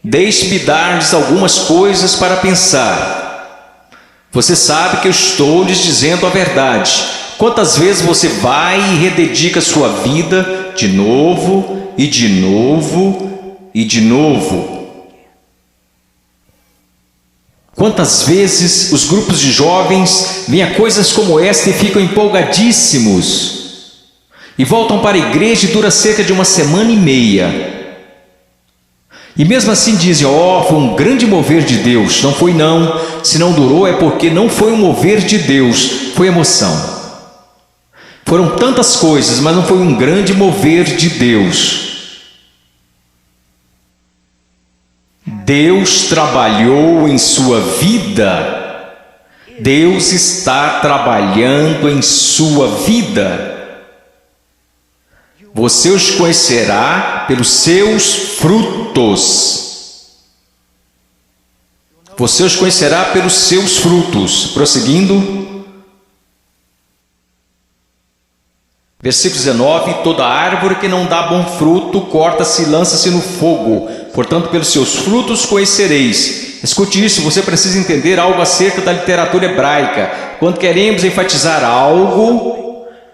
Deixe-me dar-lhes algumas coisas para pensar. Você sabe que eu estou lhes dizendo a verdade. Quantas vezes você vai e rededica sua vida de novo, e de novo, e de novo? Quantas vezes os grupos de jovens veem a coisas como esta e ficam empolgadíssimos, e voltam para a igreja e dura cerca de uma semana e meia. E mesmo assim dizem: ó, foi um grande mover de Deus. Não foi não. Se não durou é porque não foi um mover de Deus, foi emoção. Foram tantas coisas, mas não foi um grande mover de Deus. Deus trabalhou em sua vida. Deus está trabalhando em sua vida. Você os conhecerá pelos seus frutos. Você os conhecerá pelos seus frutos. Prosseguindo. Versículo 19. Toda árvore que não dá bom fruto, corta-se e lança-se no fogo. Portanto, pelos seus frutos conhecereis. Escute isso, você precisa entender algo acerca da literatura hebraica. Quando queremos enfatizar algo,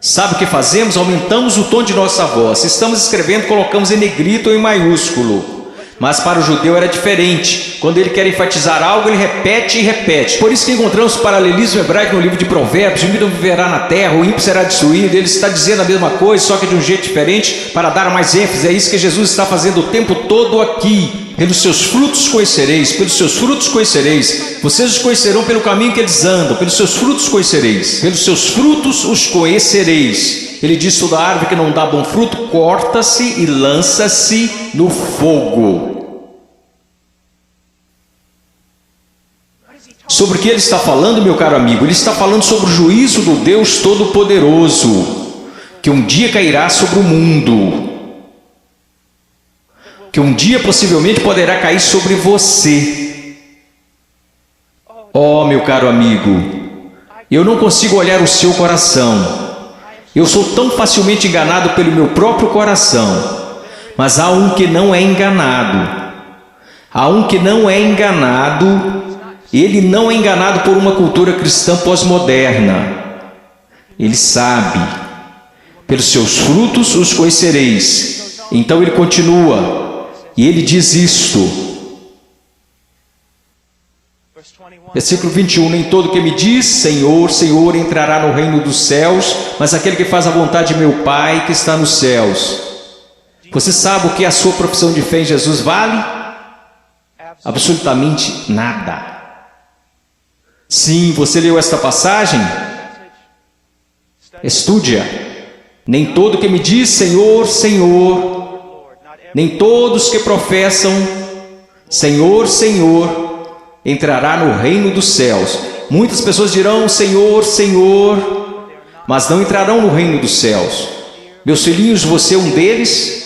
sabe o que fazemos? Aumentamos o tom de nossa voz. Se estamos escrevendo, colocamos em negrito ou em maiúsculo. Mas para o judeu era diferente. Quando ele quer enfatizar algo, ele repete e repete. Por isso que encontramos paralelismo hebraico no livro de Provérbios: o ímpio viverá na terra, o ímpio será destruído. Ele está dizendo a mesma coisa, só que de um jeito diferente, para dar mais ênfase. É isso que Jesus está fazendo o tempo todo aqui. Pelos seus frutos conhecereis, pelos seus frutos conhecereis. Vocês os conhecerão pelo caminho que eles andam, pelos seus frutos conhecereis. Pelos seus frutos os conhecereis. Ele diz: toda árvore que não dá bom fruto, corta-se e lança-se no fogo. Sobre o que ele está falando, meu caro amigo? Ele está falando sobre o juízo do Deus Todo-Poderoso, que um dia cairá sobre o mundo, que um dia possivelmente poderá cair sobre você. Oh, meu caro amigo, eu não consigo olhar o seu coração. Eu sou tão facilmente enganado pelo meu próprio coração. Mas há um que não é enganado. Há um que não é enganado. Ele não é enganado por uma cultura cristã pós-moderna. Ele sabe. Pelos seus frutos os conhecereis. Então ele continua. E ele diz isto: Versículo 21, nem todo que me diz Senhor, Senhor entrará no reino dos céus, mas aquele que faz a vontade de meu Pai que está nos céus. Você sabe o que a sua profissão de fé em Jesus vale? Absolutamente nada. Sim, você leu esta passagem? Estude-a. Nem todo que me diz Senhor, Senhor, nem todos que professam Senhor, Senhor, entrará no reino dos céus. Muitas pessoas dirão Senhor, Senhor, mas não entrarão no reino dos céus. Meus filhinhos, você é um deles?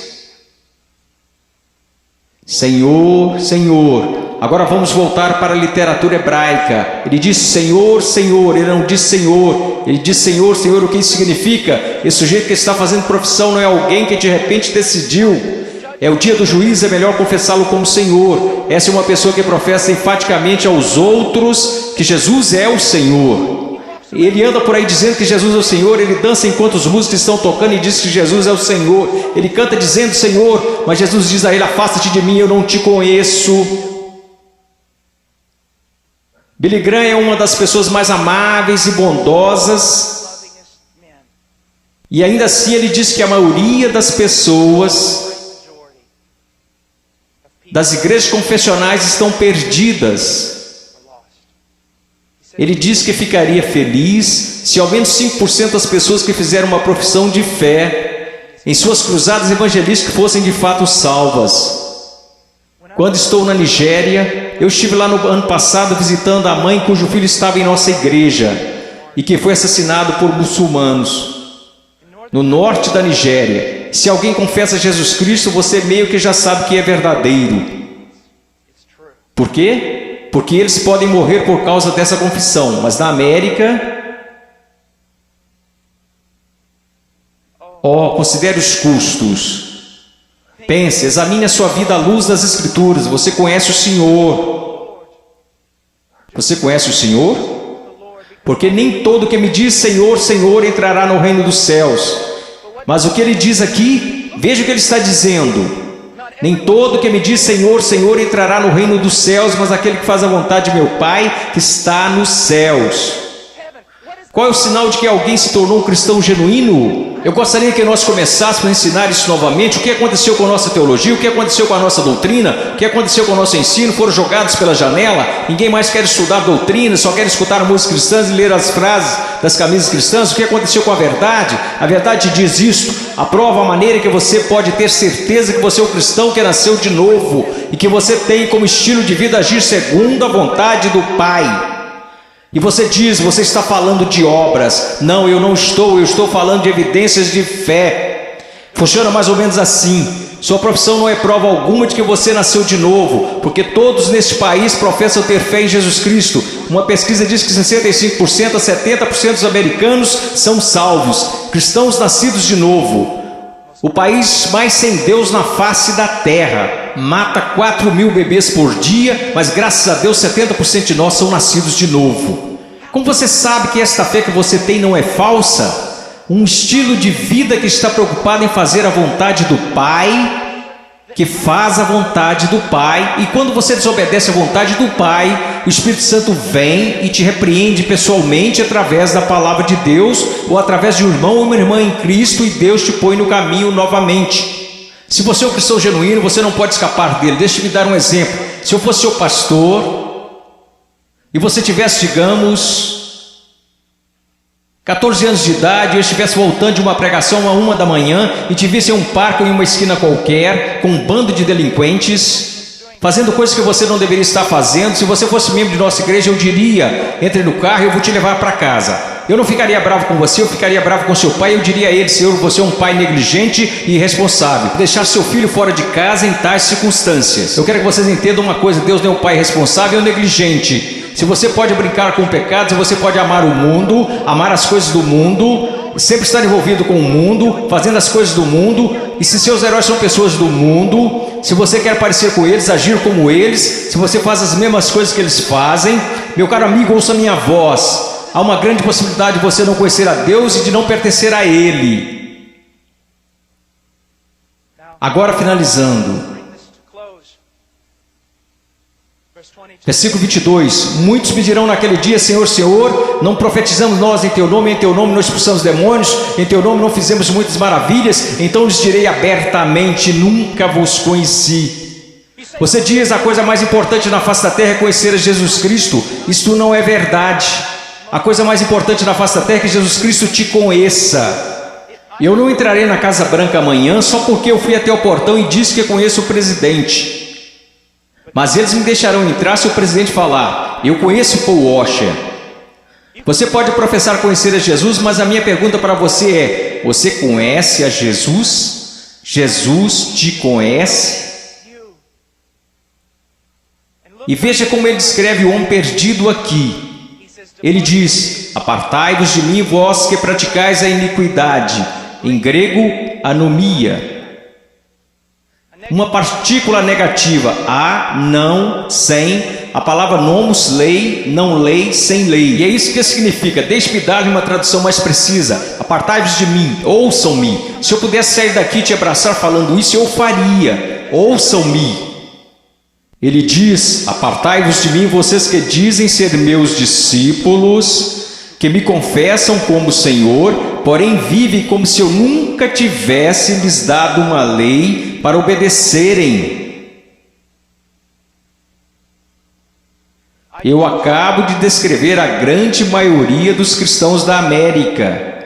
Senhor, Senhor. Agora vamos voltar para a literatura hebraica. Ele diz Senhor, Senhor, ele não diz Senhor. Ele diz Senhor, Senhor, o que isso significa? Esse sujeito que está fazendo profissão não é alguém que de repente decidiu. É o dia do juízo, é melhor confessá-lo como Senhor. Essa é uma pessoa que professa enfaticamente aos outros que Jesus é o Senhor. Ele anda por aí dizendo que Jesus é o Senhor, ele dança enquanto os músicos estão tocando e diz que Jesus é o Senhor. Ele canta dizendo Senhor, mas Jesus diz a ele, afasta-te de mim, eu não te conheço. Billy Graham é uma das pessoas mais amáveis e bondosas, e ainda assim ele diz que a maioria das pessoas das igrejas confessionais estão perdidas. Ele diz que ficaria feliz se ao menos 5% das pessoas que fizeram uma profissão de fé em suas cruzadas evangelísticas fossem de fato salvas. Quando estou na Nigéria, eu estive lá no ano passado visitando a mãe cujo filho estava em nossa igreja e que foi assassinado por muçulmanos. No norte da Nigéria, se alguém confessa Jesus Cristo, você meio que já sabe que é verdadeiro. Por quê? Porque eles podem morrer por causa dessa confissão, mas na América... considere os custos. Pense, examine a sua vida à luz das Escrituras. Você conhece o Senhor? Você conhece o Senhor? Porque nem todo que me diz Senhor, Senhor entrará no reino dos céus. Mas o que ele diz aqui, veja o que ele está dizendo. Nem todo que me diz Senhor, Senhor entrará no reino dos céus, mas aquele que faz a vontade de meu Pai que está nos céus. Qual é o sinal de que alguém se tornou um cristão genuíno? Eu gostaria que nós começássemos a ensinar isso novamente. O que aconteceu com a nossa teologia? O que aconteceu com a nossa doutrina? O que aconteceu com o nosso ensino? Foram jogados pela janela? Ninguém mais quer estudar doutrina, só quer escutar músicas cristãs e ler as frases das camisas cristãs. O que aconteceu com a verdade? A verdade diz isto. Aprova a maneira que você pode ter certeza que você é um cristão que nasceu de novo e que você tem como estilo de vida agir segundo a vontade do Pai. E você diz, você está falando de obras. Não, eu estou falando de evidências de fé. Funciona mais ou menos assim. Sua profissão não é prova alguma de que você nasceu de novo, porque todos neste país professam ter fé em Jesus Cristo. Uma pesquisa diz que 65% a 70% dos americanos são salvos, cristãos nascidos de novo. O país mais sem Deus na face da terra mata 4.000 bebês por dia, mas graças a Deus 70% de nós são nascidos de novo. Como você sabe que esta fé que você tem não é falsa? Um estilo de vida que está preocupado em fazer a vontade do Pai, que faz a vontade do Pai, e quando você desobedece a vontade do Pai, o Espírito Santo vem e te repreende pessoalmente através da palavra de Deus, ou através de um irmão ou uma irmã em Cristo, e Deus te põe no caminho novamente. Se você é um cristão genuíno, você não pode escapar dele. Deixa eu me dar um exemplo. Se eu fosse seu pastor, e você tivesse, digamos, 14 anos de idade, eu estivesse voltando de uma pregação a 1 da manhã e te visse em um parque ou em uma esquina qualquer, com um bando de delinquentes, fazendo coisas que você não deveria estar fazendo, se você fosse membro de nossa igreja, eu diria, entre no carro e eu vou te levar para casa. Eu não ficaria bravo com você, eu ficaria bravo com seu pai, eu diria a ele, Senhor, você é um pai negligente e irresponsável, deixar seu filho fora de casa em tais circunstâncias. Eu quero que vocês entendam uma coisa, Deus não é um pai irresponsável ou negligente. Se você pode brincar com o pecado, se você pode amar o mundo, amar as coisas do mundo, sempre estar envolvido com o mundo, fazendo as coisas do mundo, e se seus heróis são pessoas do mundo, se você quer parecer com eles, agir como eles, se você faz as mesmas coisas que eles fazem, meu caro amigo, ouça minha voz. Há uma grande possibilidade de você não conhecer a Deus e de não pertencer a Ele. Agora finalizando. Versículo 22. Muitos me dirão naquele dia: Senhor, Senhor, não profetizamos nós em Teu nome não expulsamos demônios, em Teu nome não fizemos muitas maravilhas? Então lhes direi abertamente: nunca vos conheci. Você diz: a coisa mais importante na face da terra é conhecer a Jesus Cristo. Isto não é verdade. A coisa mais importante na face da terra é que Jesus Cristo te conheça. Eu não entrarei na Casa Branca amanhã só porque eu fui até o portão e disse que conheço o presidente. Mas eles me deixarão entrar se o presidente falar: eu conheço Paul Washer. Você pode professar conhecer a Jesus, mas a minha pergunta para você é: você conhece a Jesus? Jesus te conhece? E veja como ele descreve o homem perdido aqui. Ele diz: apartai-vos de mim, vós que praticais a iniquidade. Em grego, anomia. Uma partícula negativa, a, não, sem. A palavra nomos, lei, não lei, sem lei. E é isso que significa. Deixe-me dar uma tradução mais precisa. Apartai-vos de mim, ouçam-me. Se eu pudesse sair daqui e te abraçar falando isso, eu faria. Ouçam-me. Ele diz: apartai-vos de mim, vocês que dizem ser meus discípulos, que me confessam como Senhor, porém vivem como se eu nunca tivesse lhes dado uma lei para obedecerem. Eu acabo de descrever a grande maioria dos cristãos da América.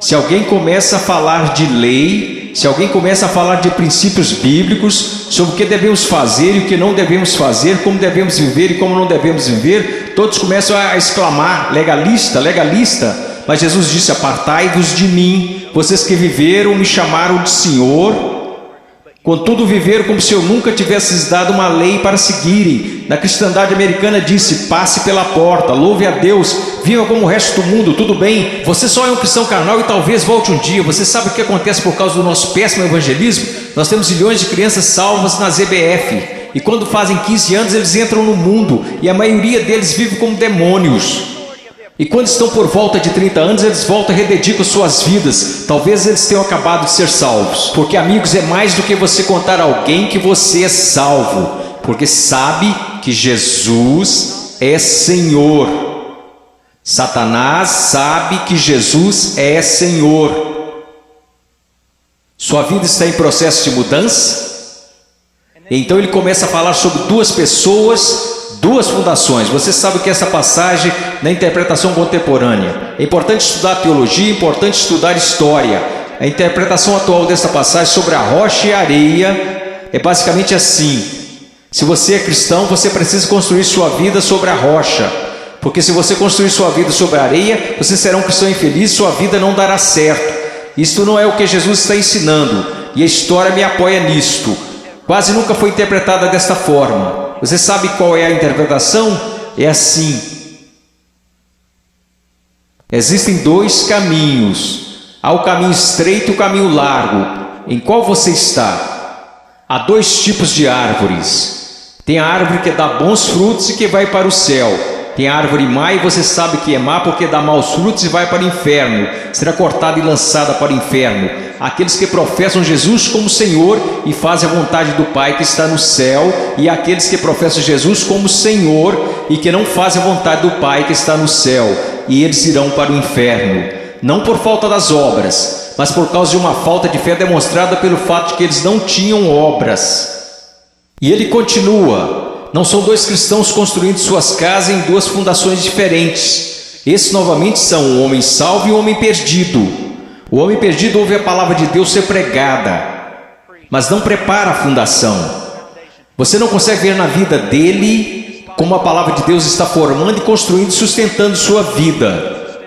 Se alguém começa a falar de lei, se alguém começa a falar de princípios bíblicos, sobre o que devemos fazer e o que não devemos fazer, como devemos viver e como não devemos viver, todos começam a exclamar: legalista, legalista. Mas Jesus disse: apartai-vos de mim, vocês que viveram, me chamaram de Senhor, contudo viveram como se eu nunca tivesse lhes dado uma lei para seguirem. Na cristandade americana disse: passe pela porta, louve a Deus, viva como o resto do mundo, tudo bem, você só é um cristão carnal e talvez volte um dia. Você sabe o que acontece por causa do nosso péssimo evangelismo? Nós temos milhões de crianças salvas nas EBF, e quando fazem 15 anos eles entram no mundo, e a maioria deles vive como demônios. E quando estão por volta de 30 anos, eles voltam e rededicam suas vidas. Talvez eles tenham acabado de ser salvos. Porque, amigos, é mais do que você contar a alguém que você é salvo. Porque sabe que Jesus é Senhor. Satanás sabe que Jesus é Senhor. Sua vida está em processo de mudança? Então ele começa a falar sobre duas pessoas, duas fundações. Você sabe o que é essa passagem na interpretação contemporânea. É importante estudar teologia, é importante estudar história. A interpretação atual dessa passagem sobre a rocha e a areia é basicamente assim: se você é cristão, você precisa construir sua vida sobre a rocha, porque se você construir sua vida sobre a areia, você será um cristão infeliz, sua vida não dará certo. Isto não é o que Jesus está ensinando, e a história me apoia nisto. Quase nunca foi interpretada desta forma. Você sabe qual é a interpretação? É assim: existem dois caminhos. Há o caminho estreito e o caminho largo. Em qual você está? Há dois tipos de árvores. Tem a árvore que dá bons frutos e que vai para o céu. Tem a árvore má, e você sabe que é má porque dá maus frutos e vai para o inferno. Será cortada e lançada para o inferno. Aqueles que professam Jesus como Senhor e fazem a vontade do Pai que está no céu, e aqueles que professam Jesus como Senhor e que não fazem a vontade do Pai que está no céu, e eles irão para o inferno, não por falta das obras, mas por causa de uma falta de fé demonstrada pelo fato de que eles não tinham obras. E ele continua: não são dois cristãos construindo suas casas em duas fundações diferentes. Esses novamente são o homem salvo e o homem perdido. O homem perdido ouve a palavra de Deus ser pregada, mas não prepara a fundação. Você não consegue ver na vida dele como a palavra de Deus está formando e construindo e sustentando sua vida.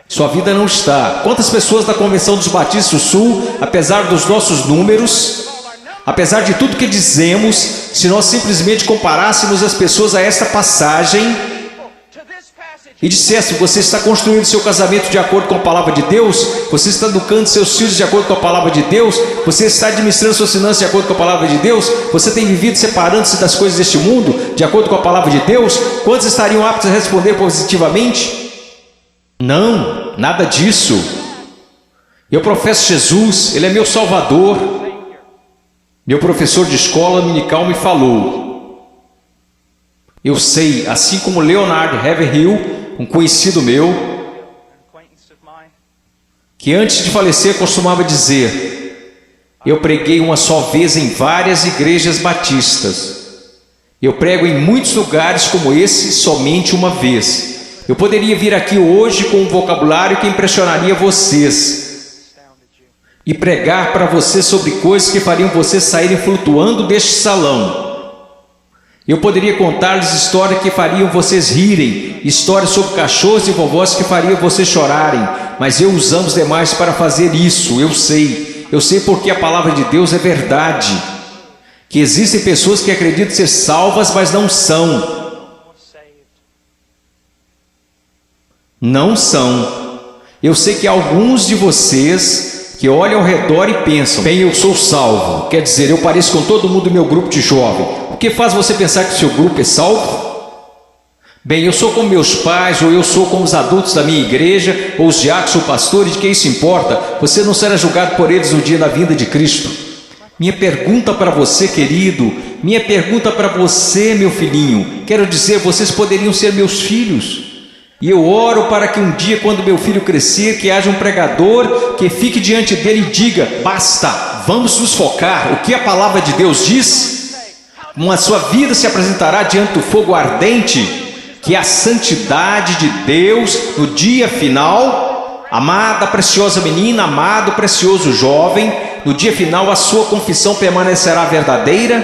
Sua vida não está. Quantas pessoas da Convenção dos Batistas do Sul, apesar dos nossos números, apesar de tudo que dizemos, se nós simplesmente comparássemos as pessoas a esta passagem e dissesse: você está construindo seu casamento de acordo com a palavra de Deus, você está educando seus filhos de acordo com a palavra de Deus, você está administrando suas finanças de acordo com a palavra de Deus, você tem vivido separando-se das coisas deste mundo de acordo com a palavra de Deus, quantos estariam aptos a responder positivamente? Não, nada disso. Eu professo Jesus, Ele é meu Salvador. Meu professor de escola dominical me falou: Eu sei, assim como Leonard Haverhill, um conhecido meu, que antes de falecer costumava dizer: eu preguei uma só vez em várias igrejas batistas. Eu prego em muitos lugares como esse somente uma vez. Eu poderia vir aqui hoje com um vocabulário que impressionaria vocês e pregar para vocês sobre coisas que fariam vocês saírem flutuando deste salão. Eu poderia contar-lhes histórias que fariam vocês rirem, histórias sobre cachorros e vovós que fariam vocês chorarem, mas eu usamos demais para fazer isso. Eu sei porque a palavra de Deus é verdade, que existem pessoas que acreditam ser salvas, mas não são. Não são. Eu sei que alguns de vocês que olham ao redor e pensam: bem, eu sou salvo, quer dizer, eu pareço com todo mundo do meu grupo de jovem. O que faz você pensar que o seu grupo é salvo? Bem, eu sou como meus pais, ou eu sou como os adultos da minha igreja, ou os diáconos ou pastores, de que isso importa? Você não será julgado por eles no dia da vinda de Cristo. Minha pergunta para você, querido, minha pergunta para você, meu filhinho, quero dizer, vocês poderiam ser meus filhos. E eu oro para que um dia, quando meu filho crescer, que haja um pregador que fique diante dele e diga: basta, vamos nos focar. O que a palavra de Deus diz? Como a sua vida se apresentará diante do fogo ardente, que é a santidade de Deus no dia final. Amada, preciosa menina, amado, precioso jovem, no dia final a sua confissão permanecerá verdadeira.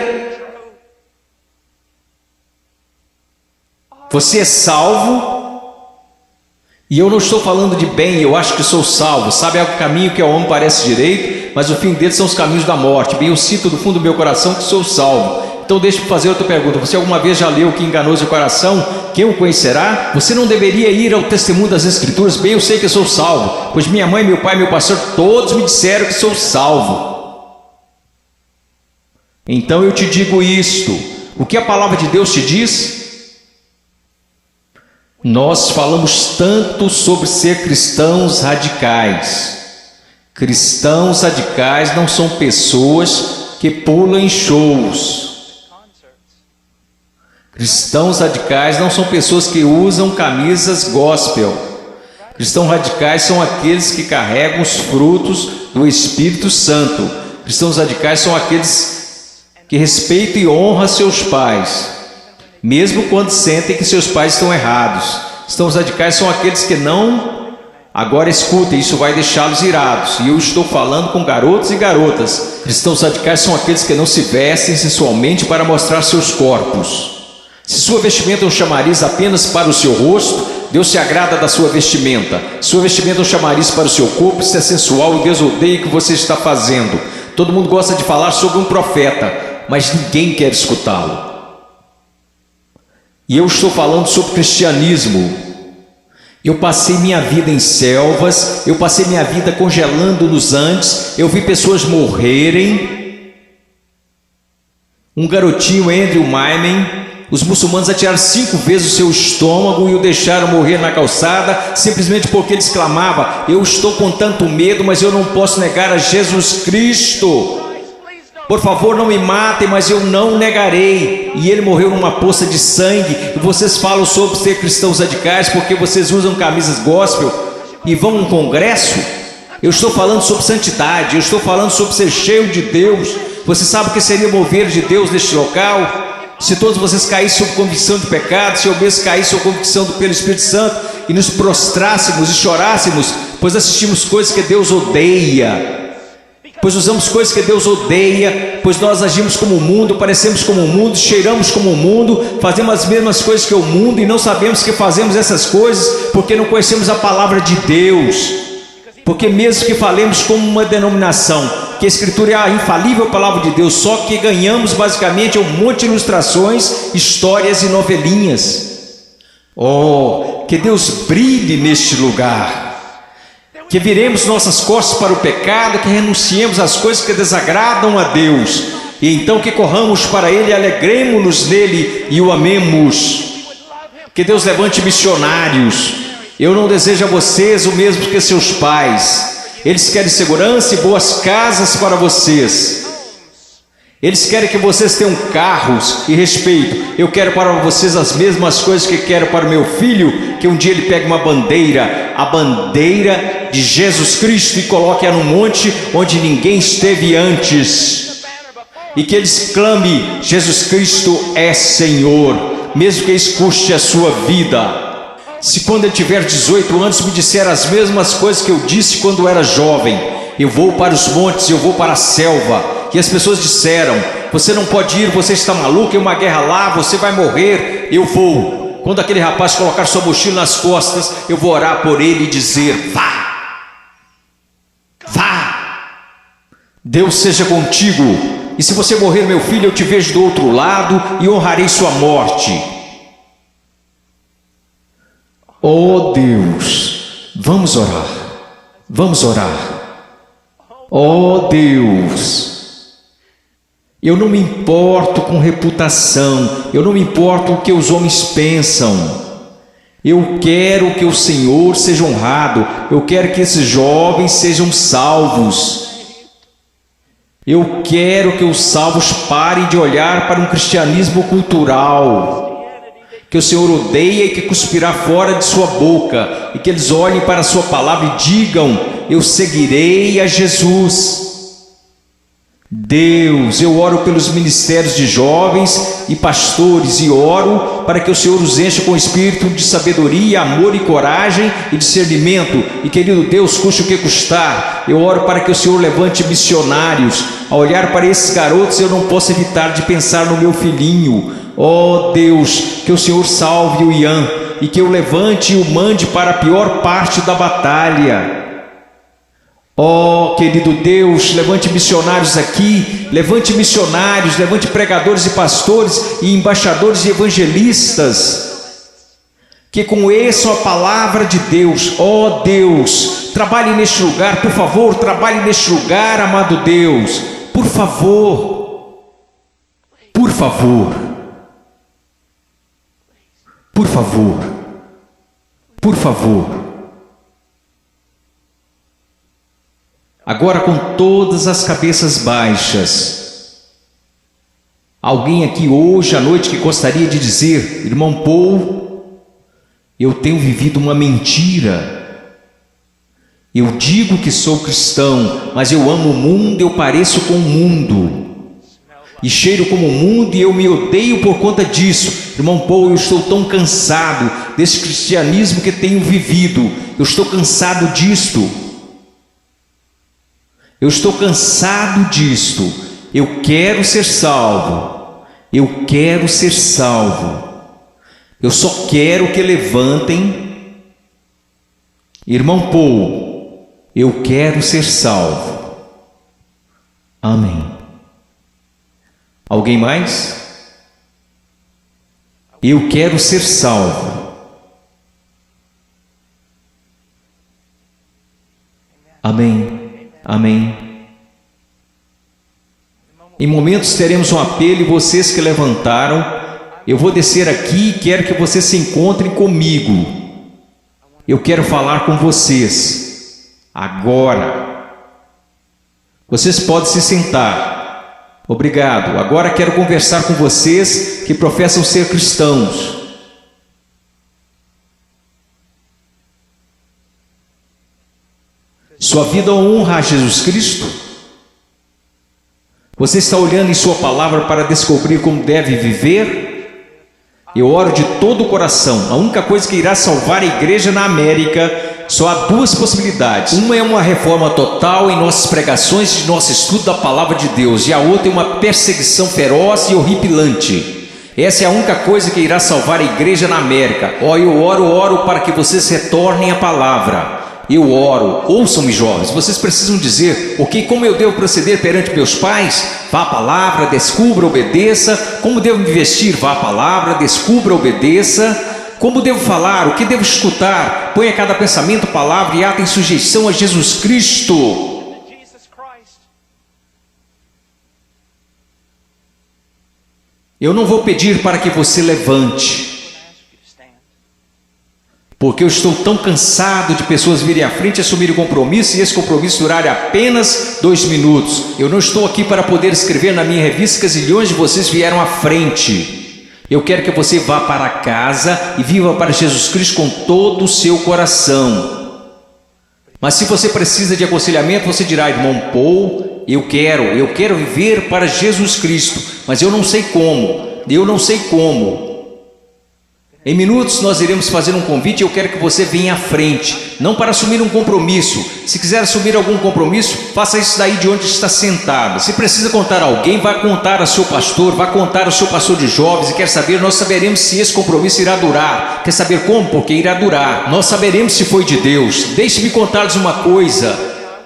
Você é salvo. E eu não estou falando de bem, eu acho que sou salvo. Sabe, é o caminho que ao homem parece direito, mas o fim dele são os caminhos da morte. Bem, eu sinto do fundo do meu coração que sou salvo. Então deixe-me fazer outra pergunta: você alguma vez já leu Que Enganoso é o Coração? Quem o conhecerá? Você não deveria ir ao testemunho das Escrituras? Bem, eu sei que sou salvo, pois minha mãe, meu pai, meu pastor, todos me disseram que sou salvo. Então eu te digo isto: o que a palavra de Deus te diz? Nós falamos tanto sobre ser cristãos radicais. Cristãos radicais não são pessoas que pulam em shows. Cristãos radicais não são pessoas que usam camisas gospel. Cristãos radicais são aqueles que carregam os frutos do Espírito Santo. Cristãos radicais são aqueles que respeitam e honram seus pais, mesmo quando sentem que seus pais estão errados. Cristãos radicais são aqueles que não... Agora escutem, isso vai deixá-los irados. E eu estou falando com garotos e garotas. Cristãos radicais são aqueles que não se vestem sensualmente para mostrar seus corpos. Se sua vestimenta é um chamariz apenas para o seu rosto, Deus se agrada da sua vestimenta. Sua vestimenta é um chamariz para o seu corpo, isso é sensual e Deus odeia o que você está fazendo. Todo mundo gosta de falar sobre um profeta, mas ninguém quer escutá-lo. E eu estou falando sobre cristianismo. Eu passei minha vida em selvas, eu passei minha vida congelando nos Andes, eu vi pessoas morrerem. Um garotinho, Andrew Myman, os muçulmanos atiraram 5 vezes o seu estômago e o deixaram morrer na calçada, simplesmente porque ele exclamava: eu estou com tanto medo, mas eu não posso negar a Jesus Cristo. Por favor, não me matem, mas eu não negarei. E ele morreu numa poça de sangue. E vocês falam sobre ser cristãos radicais porque vocês usam camisas gospel e vão a um congresso? Eu estou falando sobre santidade, eu estou falando sobre ser cheio de Deus. Você sabe o que seria mover de Deus neste local? Se todos vocês caíssem sob convicção de pecado, se eu mesmo caísse sob convicção pelo Espírito Santo e nos prostrássemos e chorássemos, pois assistimos coisas que Deus odeia, pois usamos coisas que Deus odeia, pois nós agimos como o mundo, parecemos como o mundo, cheiramos como o mundo, fazemos as mesmas coisas que o mundo e não sabemos que fazemos essas coisas porque não conhecemos a palavra de Deus. Porque mesmo que falemos como uma denominação, que a Escritura é a infalível palavra de Deus, só que ganhamos basicamente um monte de ilustrações, histórias e novelinhas. Oh, que Deus brilhe neste lugar, que viremos nossas costas para o pecado, que renunciemos às coisas que desagradam a Deus, e então que corramos para Ele, alegremos-nos nele e o amemos. Que Deus levante missionários. Eu não desejo a vocês o mesmo que seus pais. Eles querem segurança e boas casas para vocês. Eles querem que vocês tenham carros e respeito. Eu quero para vocês as mesmas coisas que quero para o meu filho, que um dia ele pegue uma bandeira, a bandeira de Jesus Cristo, e coloque-a num monte onde ninguém esteve antes, e que eles clame: Jesus Cristo é Senhor, mesmo que isso custe a sua vida. Se quando ele tiver 18 anos me disser as mesmas coisas que eu disse quando era jovem, eu vou para os montes, eu vou para a selva, e as pessoas disseram: você não pode ir, você está maluco, é uma guerra lá, você vai morrer. Eu vou. Quando aquele rapaz colocar sua mochila nas costas, eu vou orar por ele e dizer: vá, vá, Deus seja contigo, e se você morrer, meu filho, eu te vejo do outro lado e honrarei sua morte. Oh Deus, vamos orar, vamos orar. Oh Deus, eu não me importo com reputação, eu não me importo com o que os homens pensam. Eu quero que o Senhor seja honrado, eu quero que esses jovens sejam salvos. Eu quero que os salvos parem de olhar para um cristianismo cultural, que o Senhor odeia e que cuspirá fora de sua boca, e que eles olhem para a sua palavra e digam: eu seguirei a Jesus. Deus, eu oro pelos ministérios de jovens e pastores, e oro para que o Senhor os encha com espírito de sabedoria, amor e coragem e discernimento, e querido Deus, custe o que custar, eu oro para que o Senhor levante missionários. Ao olhar para esses garotos, eu não posso evitar de pensar no meu filhinho. Oh Deus, que o Senhor salve o Ian, e que eu levante e o mande para a pior parte da batalha. Oh, querido Deus, levante missionários aqui, levante missionários, levante pregadores e pastores e embaixadores e evangelistas, que conheçam a palavra de Deus. Oh Deus, trabalhe neste lugar, por favor, trabalhe neste lugar, amado Deus, por favor, por favor, por favor, por favor. Agora, com todas as cabeças baixas, alguém aqui hoje à noite que gostaria de dizer: irmão Paul, eu tenho vivido uma mentira. Eu digo que sou cristão, mas eu amo o mundo, eu pareço com o mundo, e cheiro como o mundo, e eu me odeio por conta disso. Irmão Paul, eu estou tão cansado desse cristianismo que tenho vivido, eu estou cansado disto. Eu estou cansado disto. Eu quero ser salvo. Eu quero ser salvo. Eu só quero que levantem. Irmão Paul, eu quero ser salvo. Amém. Alguém mais? Eu quero ser salvo. Amém. Amém. Em momentos teremos um apelo, e vocês que levantaram, eu vou descer aqui e quero que vocês se encontrem comigo. Eu quero falar com vocês agora. Vocês podem se sentar. Obrigado. Agora quero conversar com vocês que professam ser cristãos. Sua vida honra a Jesus Cristo? Você está olhando em sua palavra para descobrir como deve viver? Eu oro de todo o coração. A única coisa que irá salvar a igreja na América, só há duas possibilidades. Uma é uma reforma total em nossas pregações e nosso estudo da palavra de Deus, e a outra é uma perseguição feroz e horripilante. Essa é a única coisa que irá salvar a igreja na América. Eu oro para que vocês retornem à palavra. Eu oro. Ouçam-me, jovens, vocês precisam dizer: ok, como eu devo proceder perante meus pais? Vá à palavra, descubra, obedeça. Como devo me vestir? Vá à palavra, descubra, obedeça. Como devo falar? O que devo escutar? Ponha cada pensamento, palavra e ato em sujeição a Jesus Cristo. Eu não vou pedir para que você levante. Porque eu estou tão cansado de pessoas virem à frente e assumirem o compromisso e esse compromisso durar apenas 2 minutos. Eu não estou aqui para poder escrever na minha revista que zilhões de vocês vieram à frente. Eu quero que você vá para casa e viva para Jesus Cristo com todo o seu coração. Mas se você precisa de aconselhamento, você dirá: irmão Paul, eu quero viver para Jesus Cristo, mas eu não sei como. Em minutos nós iremos fazer um convite e eu quero que você venha à frente, não para assumir um compromisso. Se quiser assumir algum compromisso, faça isso daí de onde está sentado. Se precisa contar a alguém, vá contar ao seu pastor, vá contar ao seu pastor de jovens. E quer saber, nós saberemos se esse compromisso irá durar. Quer saber como? Porque irá durar. Nós saberemos se foi de Deus. Deixe-me contar-lhes uma coisa.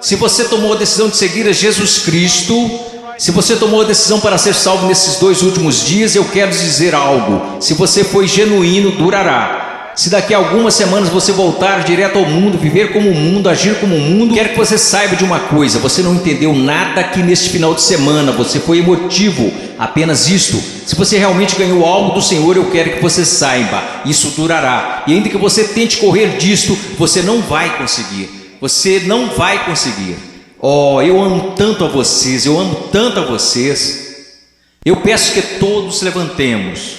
Se você tomou a decisão de seguir a Jesus Cristo, se você tomou a decisão para ser salvo nesses 2 últimos dias, eu quero dizer algo: se você foi genuíno, durará. Se daqui a algumas semanas você voltar direto ao mundo, viver como o mundo, agir como o mundo, quero que você saiba de uma coisa: você não entendeu nada aqui neste final de semana, você foi emotivo, apenas isto. Se você realmente ganhou algo do Senhor, eu quero que você saiba, isso durará. E ainda que você tente correr disto, você não vai conseguir. Você não vai conseguir. Oh, eu amo tanto a vocês, Eu peço que todos levantemos.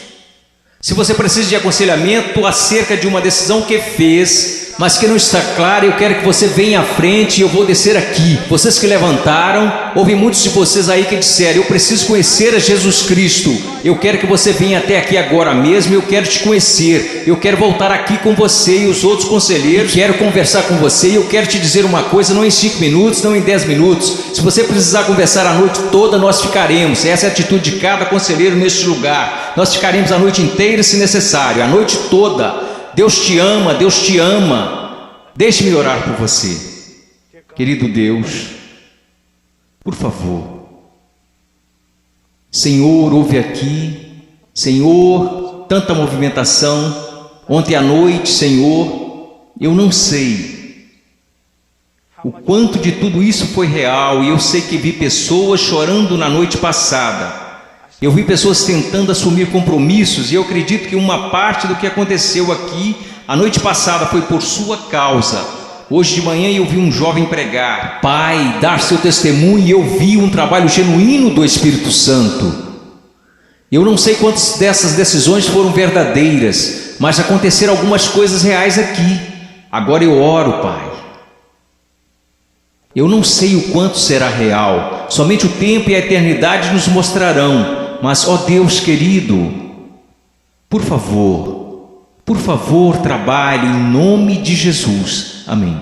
Se você precisa de aconselhamento acerca de uma decisão que fez, mas que não está clara, eu quero que você venha à frente e eu vou descer aqui. Vocês que levantaram, houve muitos de vocês aí que disseram: eu preciso conhecer a Jesus Cristo. Eu quero que você venha até aqui agora mesmo, eu quero te conhecer. Eu quero voltar aqui com você e os outros conselheiros. Quero conversar com você e eu quero te dizer uma coisa, não em 5 minutos, não em 10 minutos. Se você precisar conversar a noite toda, nós ficaremos. Essa é a atitude de cada conselheiro neste lugar. Nós ficaremos a noite inteira se necessário, a noite toda. Deus te ama, Deus te ama. Deixe-me orar por você. Querido Deus, por favor, Senhor, ouve aqui. Senhor, tanta movimentação. Ontem à noite, Senhor, eu não sei o quanto de tudo isso foi real. E eu sei que vi pessoas chorando na noite passada. Eu vi pessoas tentando assumir compromissos e eu acredito que uma parte do que aconteceu aqui a noite passada foi por sua causa. Hoje de manhã eu vi um jovem pregar, Pai, dar seu testemunho, e eu vi um trabalho genuíno do Espírito Santo. Eu não sei quantas dessas decisões foram verdadeiras, mas aconteceram algumas coisas reais aqui. Agora eu oro, Pai. Eu não sei o quanto será real, somente o tempo e a eternidade nos mostrarão. Mas, ó Deus querido, por favor, trabalhe em nome de Jesus. Amém.